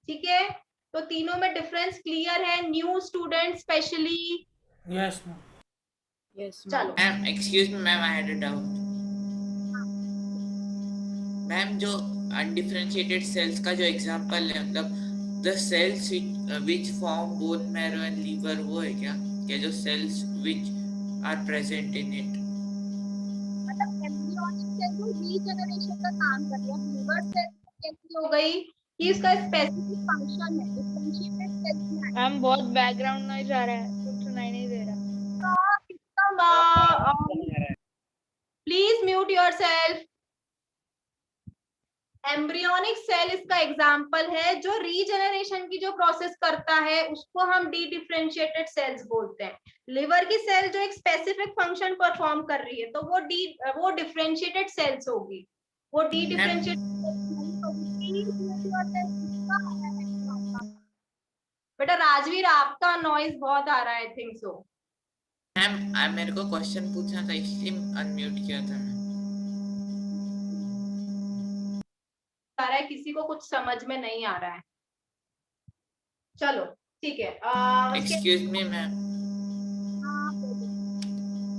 ठीक है, तो तीनों में डिफरेंस क्लियर है, new student specially. Yes, ma'am. Yes, चलो ma'am excuse me ma'am, I had a doubt. Ma'am जो अनडिफरेंशिएटेड सेल्स का जो एग्जांपल है, मतलब the cells which form bone marrow and liver, वो है क्या, जो cells which are present in it? मतलब एम्ब्रियोनिक सेल जो रीजनरेशन का काम कर रही है, लीवर सेल कैसी हो गई कि इसका स्पेसिफिक फंक्शन है, डिफरेंशिएटेड सेल्स में। मैम बहुत बैकग्राउंड नॉइज आ रहा है, कुछ सुनाई नहीं दे रहा। Please mute yourself. Embryonic cell इसका एग्जाम्पल है, जो रीजनरेशन की जो प्रोसेस करता है उसको हम डी डिफरेंशिएटेड सेल्स बोलते हैं। लिवर की सेल जो एक स्पेसिफिक फंक्शन परफॉर्म कर रही है तो वो डिफरेंशिएटेड सेल्स होगी, वो डी डिफरेंशिएटेड। बेटा राजवीर आपका नॉइज बहुत आ रहा है, आई थिंक सो। मैम मेरे को क्वेश्चन पूछना था इसलिए अनम्यूट किया था मैं। आ रहा है किसी को कुछ समझ में नहीं आ रहा है। चलो ठीक है। एक्सक्यूज मी मैम,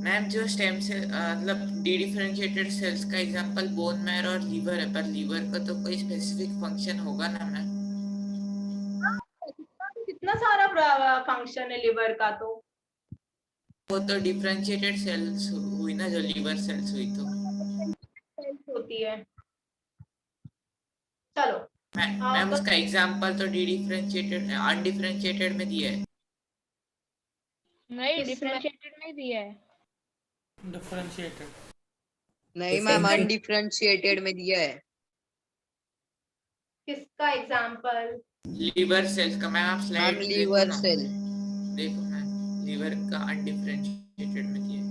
मैम जो स्टेम सेल मतलब डी डिफरेंशिएटेड सेल्स का एग्जांपल बोन मैरो और लीवर है, पर लीवर का तो कोई स्पेसिफिक फंक्शन होगा ना मैम? कितना सारा फंक्शन है लिवर का, तो वो तो डिफरेंशिएटेड सेल्स हुई ना, जो लीवर सेल्स हुई तो सेल्स होती है। चलो मैम उसका एग्जांपल तो डी डिफरेंशिएटेड अनडिफरेंशिएटेड में दिया है। नहीं, किसमें? डिफरेंशिएटेड में दिया है। डिफरेंशिएटेड नहीं मैम, अनडिफरेंशिएटेड में दिया है। किसका एग्जांपल? लीवर सेल्स का। मैम आप मैम स्लाइड देखो लीवर ना, सेल। देखो मैम लीवर का अनडिफरेंशिएटेड में दिया है।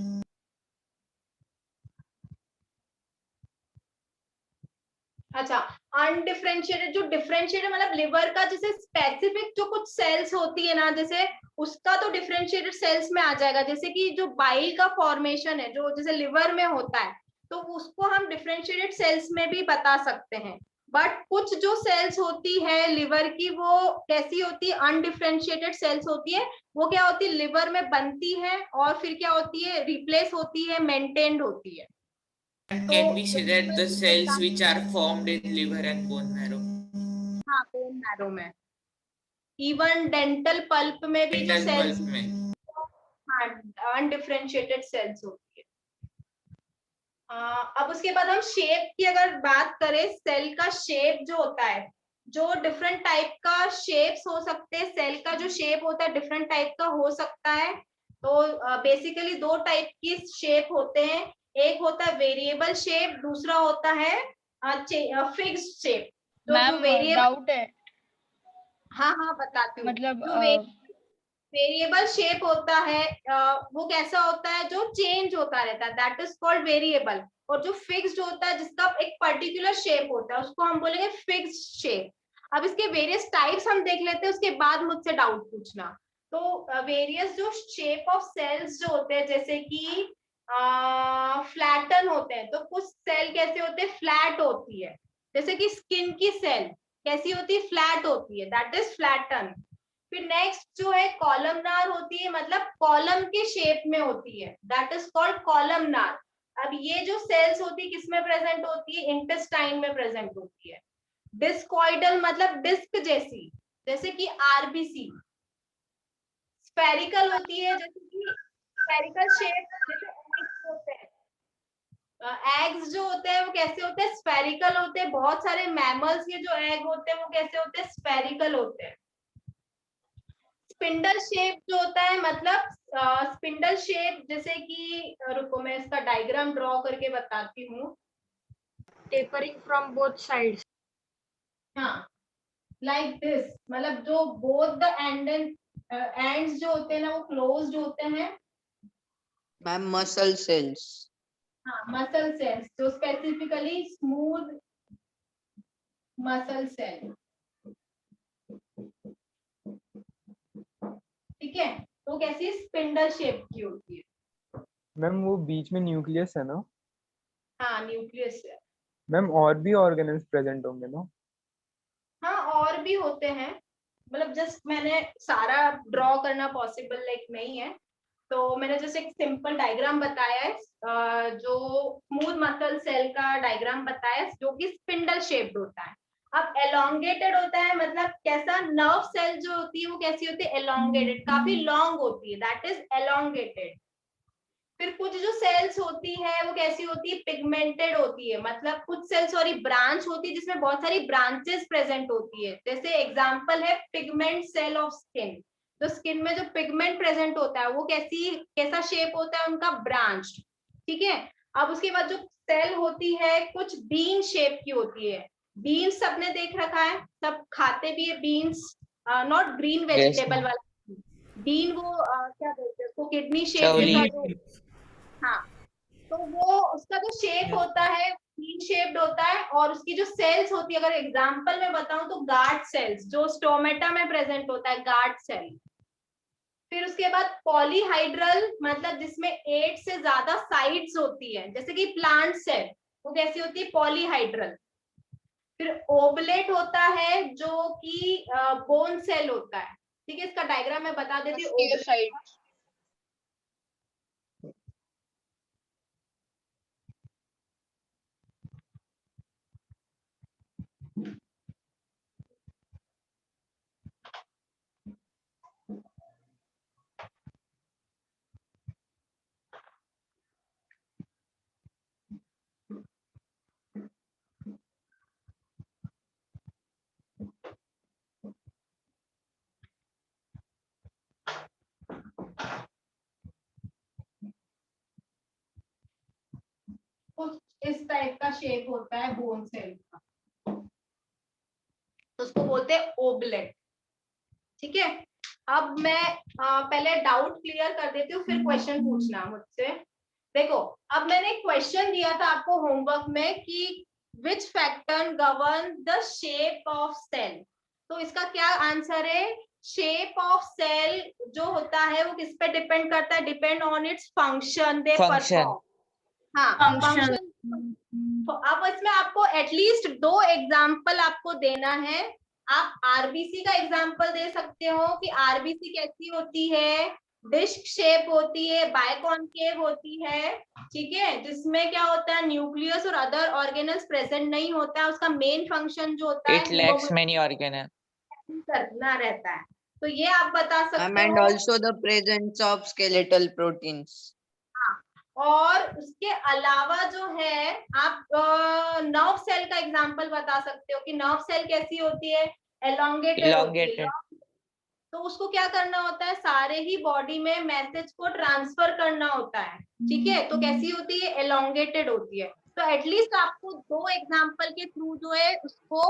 अच्छा, अनडिफरेंशिएटेड, जो डिफरेंशिएटेड मतलब लिवर का जैसे स्पेसिफिक जो कुछ सेल्स होती है ना, जैसे उसका तो डिफरेंशिएटेड सेल्स में आ जाएगा। जैसे कि जो बाइल का फॉर्मेशन है जो जैसे लिवर में होता है, तो उसको हम डिफरेंशिएटेड सेल्स में भी बता सकते हैं। बट कुछ जो सेल्स होती है लिवर की, वो कैसी होती है? अनडिफरेंशिएटेड सेल्स होती है। वो क्या होती है? लिवर में बनती है और फिर क्या होती है? रिप्लेस होती है, मेंटेन्ड होती है। Can we say that the cells which are formed in liver and bone marrow? हाँ, बोन मैरो में, इवन डेंटल पल्प में भी जो Dental सेल्स, pulp में। हाँ, अनडिफरेंशिएटेड सेल्स होती है। अब उसके बाद हम शेप की अगर बात करें, सेल का शेप जो होता है, जो डिफरेंट टाइप का शेप्स हो सकते हैं। सेल का जो शेप होता है डिफरेंट टाइप का हो सकता है। तो बेसिकली दो टाइप की शेप होते हैं। एक होता है वेरिएबल शेप, दूसरा होता है फिक्स्ड शेप। तो जो मैम वेरिएबल, डाउट है, हाँ हाँ बताती हूँ। मतलब जो वेरिएबल शेप होता है वो कैसा होता है? जो चेंज होता रहता है, दैट इज कॉल्ड वेरिएबल। और जो फिक्स्ड होता है जिसका एक पर्टिकुलर शेप होता है, उसको हम बोलेंगे फिक्स्ड शेप। अब इसके वेरियस टाइप्स हम देख लेते हैं, उसके बाद मुझसे डाउट पूछना। तो वेरियस जो शेप ऑफ सेल्स जो होते हैं, जैसे कि फ्लैटन होते हैं, तो कुछ सेल कैसे होते हैं? फ्लैट होती है। जैसे कि स्किन की सेल कैसी होती है? फ्लैट होती है, दैट इज फ्लैटन। फिर नेक्स्ट जो है कॉलमनार होती है, मतलब कॉलम के शेप में होती है, दैट इज कॉल्ड कॉलमनार। अब ये जो सेल्स होती है किसमें प्रेजेंट होती है? इंटेस्टाइन में प्रेजेंट होती है। डिस्कॉइडल मतलब डिस्क जैसी, जैसे कि आरबीसी। स्फेरिकल होती है, जैसे कि स्फेरिकल शेप, जैसे एग्स होते हैं। एग्स जो होते हैं वो कैसे होते हैं? स्फेरिकल होते हैं। बहुत सारे मैमल्स के जो एग होते हैं वो कैसे होते हैं? स्फेरिकल होते हैं। स्पिंडल शेप जो होता है, मतलब स्पिंडल शेप, जैसे कि रुको मैं इसका डायग्राम ड्रॉ करके बताती हूँ। Tapering from both sides. हाँ, लाइक दिस, मतलब जो बोथ द एंड्स जो होते हैं ना वो क्लोज्ड होते हैं। Ma'am muscle cells. हाँ, मसल सेल्स, जो स्पेसिफिकली स्मूथ मसल सेल। ठीक है, तो कैसी स्पिंडल शेप की होती है। मैम वो बीच में न्यूक्लियस है ना? हाँ, न्यूक्लियस है। मैम और भी ऑर्गेनेल्स प्रेजेंट होंगे ना? हाँ, और भी होते हैं, मतलब जस्ट मैंने सारा ड्रॉ करना पॉसिबल लाइक नहीं है, तो मैंने जैसे एक सिंपल डायग्राम बताया है, जो स्मूथ मसल सेल का डायग्राम बताया है, जो कि स्पिंडल शेप्ड होता है। अब एलोंगेटेड होता है, मतलब कैसा? नर्व सेल जो होती है वो कैसी होती है? एलोंगेटेड, काफी लॉन्ग होती है, दैट इज एलोंगेटेड। फिर कुछ जो सेल्स होती है वो कैसी होती है? पिगमेंटेड होती है, मतलब कुछ सेल्स सॉरी ब्रांच होती है जिसमें बहुत सारी ब्रांचेस प्रेजेंट होती है। जैसे एग्जांपल है पिगमेंट सेल ऑफ स्किन। तो स्किन में जो पिगमेंट प्रेजेंट होता है वो कैसा शेप होता है उनका? ब्रांच। ठीक है, अब उसके बाद जो सेल होती है कुछ बीन शेप की होती है। बीन्स सबने देख रखा है, सब खाते भी है बीन्स, नॉट ग्रीन वेजिटेबल वाला बीन, वो क्या बोलते हैं उसको? किडनी शेप चौली। जैसा जो, हाँ, तो वो उसका जो शेप होता है सी शेप्ड होता है और उसकी जो सेल्स होती है, अगर एग्जांपल में बताऊं तो गार्ड सेल्स जो स्टोमेटा में प्रेजेंट होता है, गार्ड सेल। फिर उसके बाद पॉलीहाइड्रल मतलब जिसमें 8 से ज्यादा साइड्स होती है, जैसे कि प्लांट सेल, वो कैसी होती है, पॉलीहाइड्रल। फिर ओबलेट होता है जो कि बोन सेल होता है, ठीक है। इसका डायग्राम मैं बता देती हूँ। कुछ इस टाइप का शेप होता है बोन सेल का, तो उसको बोलते हैं ओबलेट, ठीक है। अब मैं पहले डाउट क्लियर कर देती हूँ, फिर क्वेश्चन पूछना मुझसे। देखो, अब मैंने एक क्वेश्चन दिया था आपको होमवर्क में कि which factor govern the shape of cell, तो इसका क्या आंसर है, शेप ऑफ सेल जो होता है वो किस पे डिपेंड करता है, depend on its function they perform. हाँ, फंक्शन। तो अब इसमें आपको एटलीस्ट 2 एग्जाम्पल आपको देना है। आप आरबीसी का एग्जाम्पल दे सकते हो कि आरबीसी कैसी होती है, डिस्क शेप होती है, बायकॉन्केव होती है, ठीक है, जिसमें क्या होता है, न्यूक्लियस और अदर ऑर्गेनल्स प्रेजेंट नहीं होता है, उसका मेन फंक्शन जो होता है It lacks many organelles. करना रहता है। तो ये आप बता सकते And हो। also the presence of skeletal proteins. और उसके अलावा जो है आप नर्व सेल का एग्जांपल बता सकते हो कि नर्व सेल कैसी होती है, एलोंगेटेड होती है। Elongated. तो उसको क्या करना होता है, सारे ही बॉडी में मैसेज को ट्रांसफर करना होता है, ठीक है। तो कैसी होती है, एलोंगेटेड होती है। तो एटलीस्ट आपको 2 एग्जांपल के थ्रू जो है उसको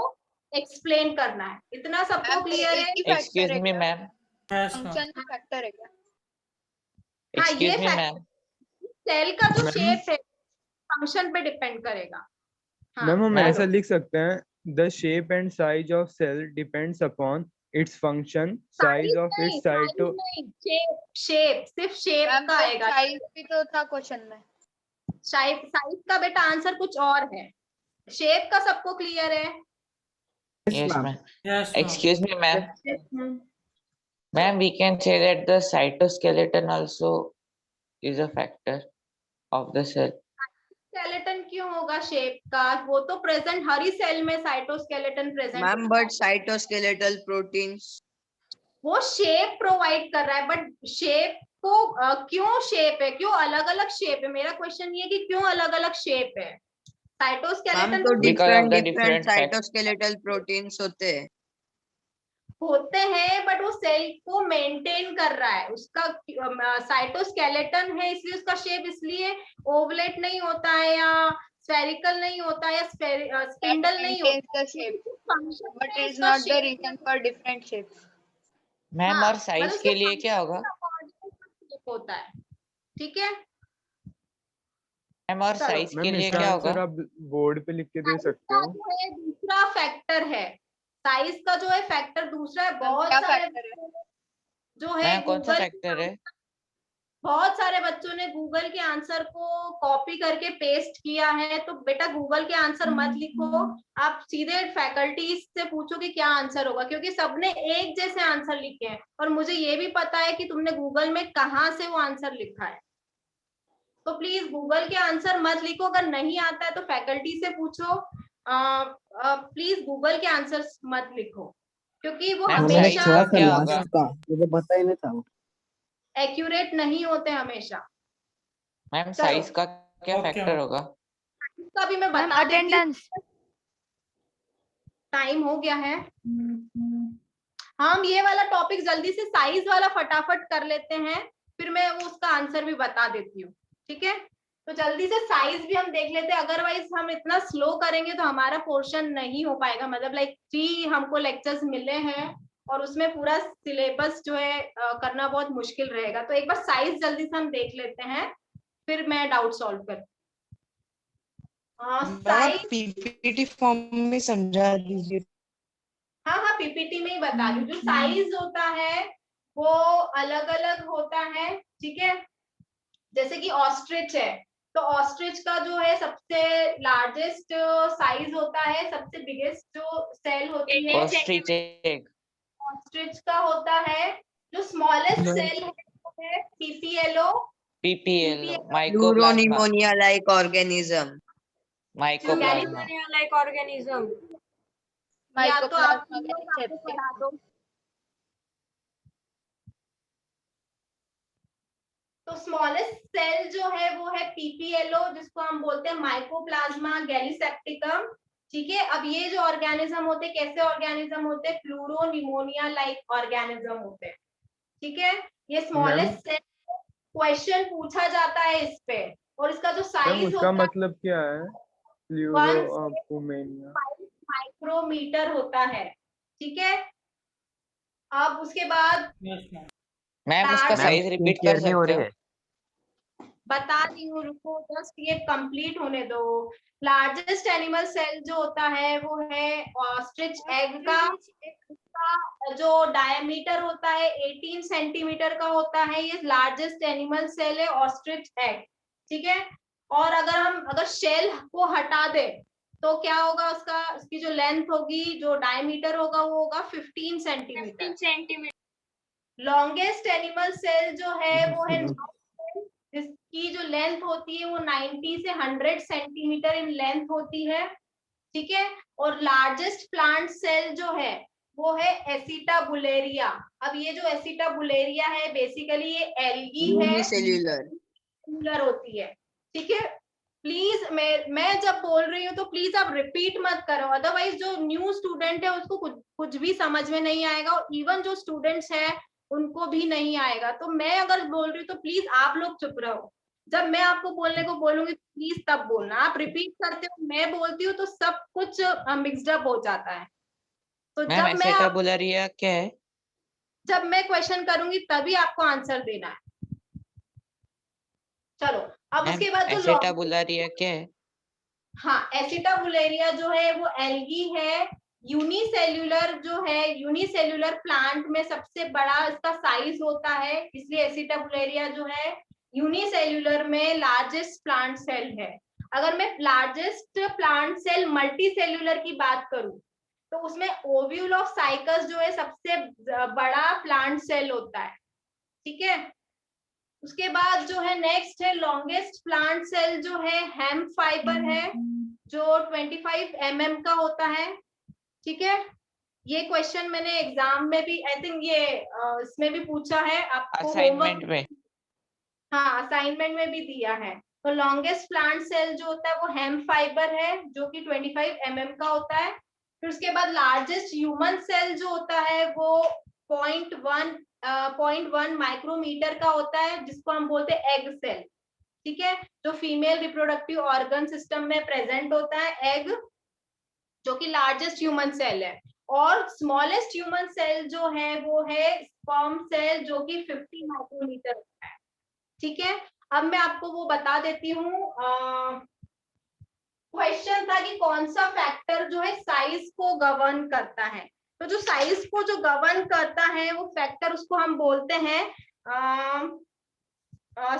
एक्सप्लेन करना है। इतना सबको क्लियर है? Excuse me, ma'am. Yes, ma'am. Function factor है क्या? हाँ, ये Excuse me, ma'am. सेल का जो मैम शेप है फंक्शन पे डिपेंड करेगा। हाँ, मैम हम मैम। ऐसा लिख सकते हैं, the shape and size of cell depends upon its function, size of नहीं, इट्स साइटो। शेप, शेप सिर्फ शेप मैम का तो आएगा। साइज भी तो था क्वेश्चन में। साइज का बेटा आंसर कुछ और है, शेप का सबको क्लियर है? Yes, ma'am. Yes, ma'am. Excuse me, ma'am. Hmm, Ma'am, we can say that the cytoskeleton also is a factor of the cell. Skeleton क्यों होगा शेप का, वो तो प्रेजेंट हर ही सेल में साइटोस्केलेटन प्रेजेंट Ma'am, होता है। but cytoskeletal proteins. वो shape provide कर रहा है, बट शेप को क्यों शेप है, क्यों अलग अलग शेप है, मेरा क्वेश्चन ये है कि क्यों अलग अलग शेप है। Ma'am, साइटोस्केलेटन तो Because of the different different fact. cytoskeletal proteins होते हैं। होते हैं, बट वो सेल को मेंटेन कर रहा है, उसका साइटोस्केलेटन है इसलिए उसका शेप इसलिए ओवलेट नहीं होता है या स्फेरिकल नहीं होता है या स्पिंडल नहीं होता, the shape, फंक्शन but में it is उसका not the shape reason for different shapes. Ma'am हाँ, और साइज के लिए क्या होगा, होता है, ठीक है। मैम और चलो। साइज के मैम लिए इसका क्या आंसर होगा, आप बोर्ड पे लिख के दे साइज सकते का हो। जो है दूसरा फैक्टर है, साइज का जो है फैक्टर दूसरा है। बहुत क्या सारे factor है? जो है मैम कौन सा गूगल, फैक्टर है, बहुत सारे बच्चों ने गूगल के आंसर को कॉपी करके पेस्ट किया है, तो बेटा गूगल के आंसर मत लिखो, आप सीधे फैकल्टीज से पूछो कि क्या आंसर होगा, क्योंकि सबने एक जैसे आंसर लिखे हैं और मुझे ये भी पता है कि तुमने गूगल में कहाँ से वो आंसर लिखा है। तो प्लीज गूगल के आंसर मत लिखो, अगर नहीं आता है तो फैकल्टी से पूछो। प्लीज गूगल के आंसर मत लिखो, क्योंकि वो मैम मैंने साइज हमेशा छोड़ा का था क्या होगा, लास्ट का, मुझे पता ही नहीं था। एक्यूरेट नहीं होते हमेशा। मैम चलो। साइज का क्या Okay, फैक्टर ma'am. होगा, इसका भी मैं मैम बता देती हूँ। अटेंडेंस। टाइम हो गया है, हम ये वाला टॉपिक जल्दी से साइज वाला फटाफट कर लेते हैं, फिर मैं वो उसका आंसर भी बता देती हूँ, ठीक है। तो जल्दी से साइज भी हम देख लेते हैं, अदरवाइज हम इतना स्लो करेंगे तो हमारा पोर्शन नहीं हो पाएगा। मतलब लाइक 3 हमको लेक्चर्स मिले हैं और उसमें पूरा सिलेबस जो है करना बहुत मुश्किल रहेगा। तो एक बार साइज जल्दी से हम देख लेते हैं, फिर मैं डाउट सॉल्व कर। साइज पीपीटी फॉर्म में समझा दीजिए। हाँ पीपीटी में ही बता रही हूँ। जो साइज होता है वो अलग अलग होता है, ठीक है। जैसे कि ऑस्ट्रिच है, तो ऑस्ट्रिच का जो है सबसे लार्जेस्ट साइज होता है, सबसे बिगेस्ट जो सेल होती है ऑस्ट्रिच एग। ऑस्ट्रिच का होता है। जो स्मॉलेस्ट सेल है वो है PPLO. PPL mycoplasma. Pleuropneumonia like organism. Mycoplasma. या तो आप माइकोप्लाज्मा लोग आपको पढ़ा दो। तो स्मॉलेस्ट सेल जो है वो है पीपीएलओ, जिसको हम बोलते हैं माइकोप्लाज्मा गैलीसेप्टिकम, ठीक है। अब ये जो ऑर्गेनिज्म होते हैं, कैसे ऑर्गेनिज्म होते हैं? फ्लूरोनिमोनिया लाइक ऑर्गेनिज्म होते हैं, ठीक है। ये स्मॉलेस्ट सेल, क्वेश्चन पूछा जाता है इस पे, और इसका जो मैम साइज उसका होता मतलब क्या है? है 1 प्लूरोपोमेनिया। 5 माइक्रोमीटर होता है, ठीक है। अब उसके बाद मैम उसका मैम, साइज रिपीट कर नहीं हो सकते रही हो? है। बता दी हूँ, रुको जस्ट ये कंप्लीट होने दो। लार्जेस्ट एनिमल सेल जो होता है वो है ऑस्ट्रिच एग का। इसका जो डायमीटर होता है 18 सेंटीमीटर का होता है। ये लार्जेस्ट एनिमल सेल है ऑस्ट्रिच एग, ठीक है। और अगर शेल को हटा दे तो क्या होगा? उसकी जो लेंथ होगी, जो डायमीटर होगा, वो होगा 15 सेंटीमीटर। लॉन्गेस्ट एनिमल सेल जो है वो है जिसकी जो लेंथ होती है वो 90 से 100 सेंटीमीटर इन लेंथ होती है, ठीक है। और लार्जेस्ट प्लांट सेल जो है वो है एसिटाबुलेरिया। अब ये जो एसिटाबुलेरिया है बेसिकली ये एल्गी है, Unicellular. होती है, ठीक है। प्लीज मैं जब बोल रही हूँ तो प्लीज आप रिपीट मत करो, अदरवाइज जो न्यू स्टूडेंट है उसको कुछ भी समझ में नहीं आएगा, और इवन जो स्टूडेंट्स है उनको भी नहीं आएगा। तो मैं अगर बोल रही हूँ तो प्लीज आप लोग चुप रहो। जब मैं आपको बोलने को बोलूंगी प्लीज तब बोलना। आप रिपीट करते हो, मैं बोलती हूँ तो सब कुछ मिक्सड अप हो जाता है। तो मैम एसेटाबुलारिया क्या है? जब मैं क्वेश्चन करूंगी तभी आपको आंसर देना है। चलो अब उसके बाद जो एसेटाबुलारिया क्या है? हाँ, एसिटाबुलेरिया जो है वो एल्गी है, यूनिसेल्यूलर जो है, यूनिसेल्यूलर प्लांट में सबसे बड़ा इसका साइज होता है, इसलिए एसिटाबुलेरिया जो है यूनिसेल्यूलर में लार्जेस्ट प्लांट सेल है। अगर मैं लार्जेस्ट प्लांट सेल मल्टीसेल्यूलर की बात करूं तो उसमें ओव्यूल ऑफ साइकस जो है सबसे बड़ा प्लांट सेल होता है, ठीक है। उसके बाद जो है नेक्स्ट है लॉन्गेस्ट प्लांट सेल जो है हेम्प फाइबर है, जो 25 mm का होता है, ठीक है। ये क्वेश्चन मैंने एग्जाम में भी आई थिंक ये इसमें भी पूछा है आपको, असाइनमेंट में। हाँ असाइनमेंट में भी दिया है। तो लॉन्गेस्ट प्लांट सेल जो होता है वो हेम्प फाइबर है, जो कि 25 mm का होता है। फिर उसके बाद लार्जेस्ट ह्यूमन सेल जो होता है वो 0.1 माइक्रोमीटर का होता है, जिसको हम बोलते हैं एग सेल, ठीक है। जो फीमेल रिप्रोडक्टिव ऑर्गन सिस्टम में प्रेजेंट होता है एग, जो कि लार्जेस्ट ह्यूमन सेल है। और स्मॉलेस्ट ह्यूमन सेल जो है वो है स्पर्म सेल, जो कि 50 माइक्रोमीटर होता है, ठीक है। अब मैं आपको वो बता देती हूँ, क्वेश्चन था कि कौन सा फैक्टर जो है साइज को गवर्न करता है। तो जो साइज को जो गवर्न करता है वो फैक्टर, उसको हम बोलते हैं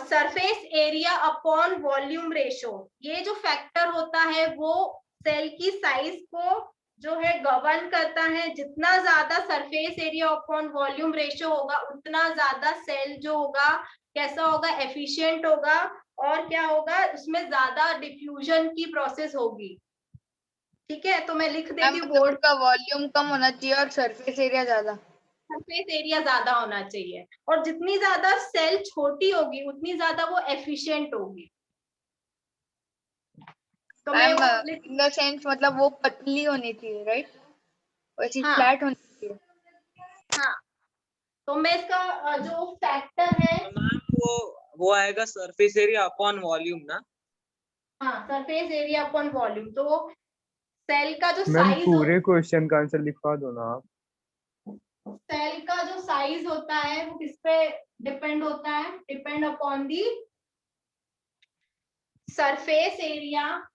surface area upon volume ratio. ये जो फैक्टर होता है वो सेल की साइज को जो है गवर्न करता है। जितना ज्यादा surface area upon volume ratio होगा उतना ज्यादा सेल जो होगा कैसा होगा? एफिशिएंट होगा, और क्या होगा? उसमें ज्यादा डिफ्यूजन की प्रोसेस होगी, ठीक है। तो मैं लिख देती हूँ बोर्ड का वॉल्यूम कम होना चाहिए और सरफेस एरिया ज्यादा। सरफेस एरिया ज्यादा होना चाहिए, और जितनी ज्यादा सेल छोटी होगी उतनी ज्यादा वो एफिशिएंट होगी। तो मैं इन द सेंस मतलब वो पतली होनी चाहिए, राइट? वैसी हाँ, फ्लैट होनी चाहिए। हाँ। तो मैं इसका जो फैक्टर है, मैम वो आएगा सरफेस एरिया अपॉन वॉल्यूम ना? हाँ सरफेस एरिया अपॉन वॉल्यूम। तो सेल का जो मैम साइज पूरे क्वेश्चन का आंसर लिखवा दो ना आप। सेल का जो साइज होता है वो किस पे डिपेंड होता है? Depend upon the surface area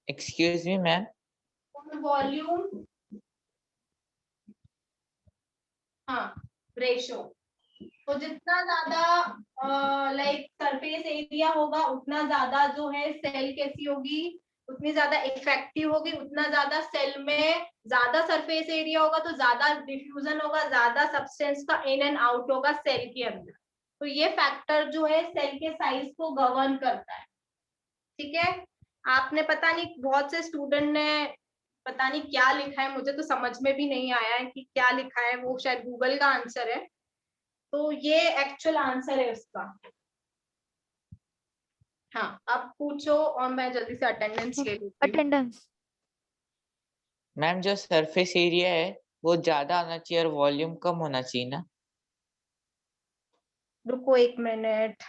Excuse me, ma'am. Volume, हाँ, रेशो। तो जितना ज्यादा लाइक सरफेस एरिया होगा उतना ज्यादा जो है सेल कैसी होगी, उतनी ज्यादा इफेक्टिव होगी, उतना ज्यादा सेल में ज्यादा सरफेस एरिया होगा तो ज्यादा डिफ्यूजन होगा, ज्यादा सब्सटेंस का इन एंड आउट होगा सेल के अंदर। तो ये फैक्टर जो है सेल के साइज को गवर्न करता है। ठीक है, आपने पता नहीं बहुत से स्टूडेंट ने पता नहीं क्या लिखा है, मुझे तो समझ में भी नहीं आया है कि क्या लिखा है, वो शायद गूगल का आंसर है, तो ये एक्चुअल आंसर है उसका। हाँ, अब पूछो और मैं जल्दी से अटेंडेंस ले लेती हूँ। अटेंडेंस। मैम जो सरफेस एरिया है वो ज्यादा आना चाहिए और वॉल्यूम कम होना चाहिए ना? रुको 1 मिनट।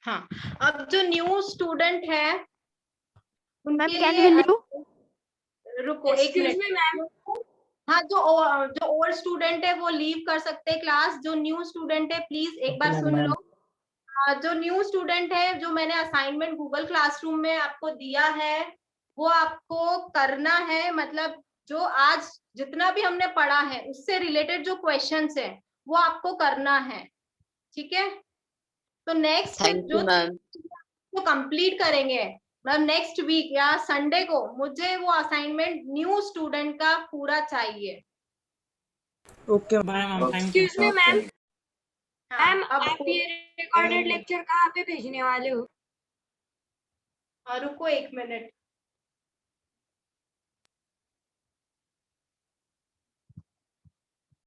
हाँ, अब जो न्यू स्टूडेंट है उनके लिए रुको 1 मिनट। हाँ, जो ओल्ड स्टूडेंट है वो लीव कर सकते हैं क्लास। जो न्यू स्टूडेंट है प्लीज एक बार सुन लो। जो न्यू स्टूडेंट है, जो मैंने असाइनमेंट गूगल क्लासरूम में आपको दिया है वो आपको करना है। मतलब जो आज जितना भी हमने पढ़ा है उससे रिलेटेड जो क्वेश्चंस है वो आपको करना है। ठीक है, तो नेक्स्ट Thank you, ma'am. जो कंप्लीट करेंगे मतलब नेक्स्ट वीक या संडे को मुझे वो असाइनमेंट न्यू स्टूडेंट का पूरा चाहिए। Okay ma'am, thank you. Excuse me ma'am, हाँ, अब आप ये रिकॉर्डेड लेक्चर कहाँ पे भेजने वाले हो? रुको 1 मिनट।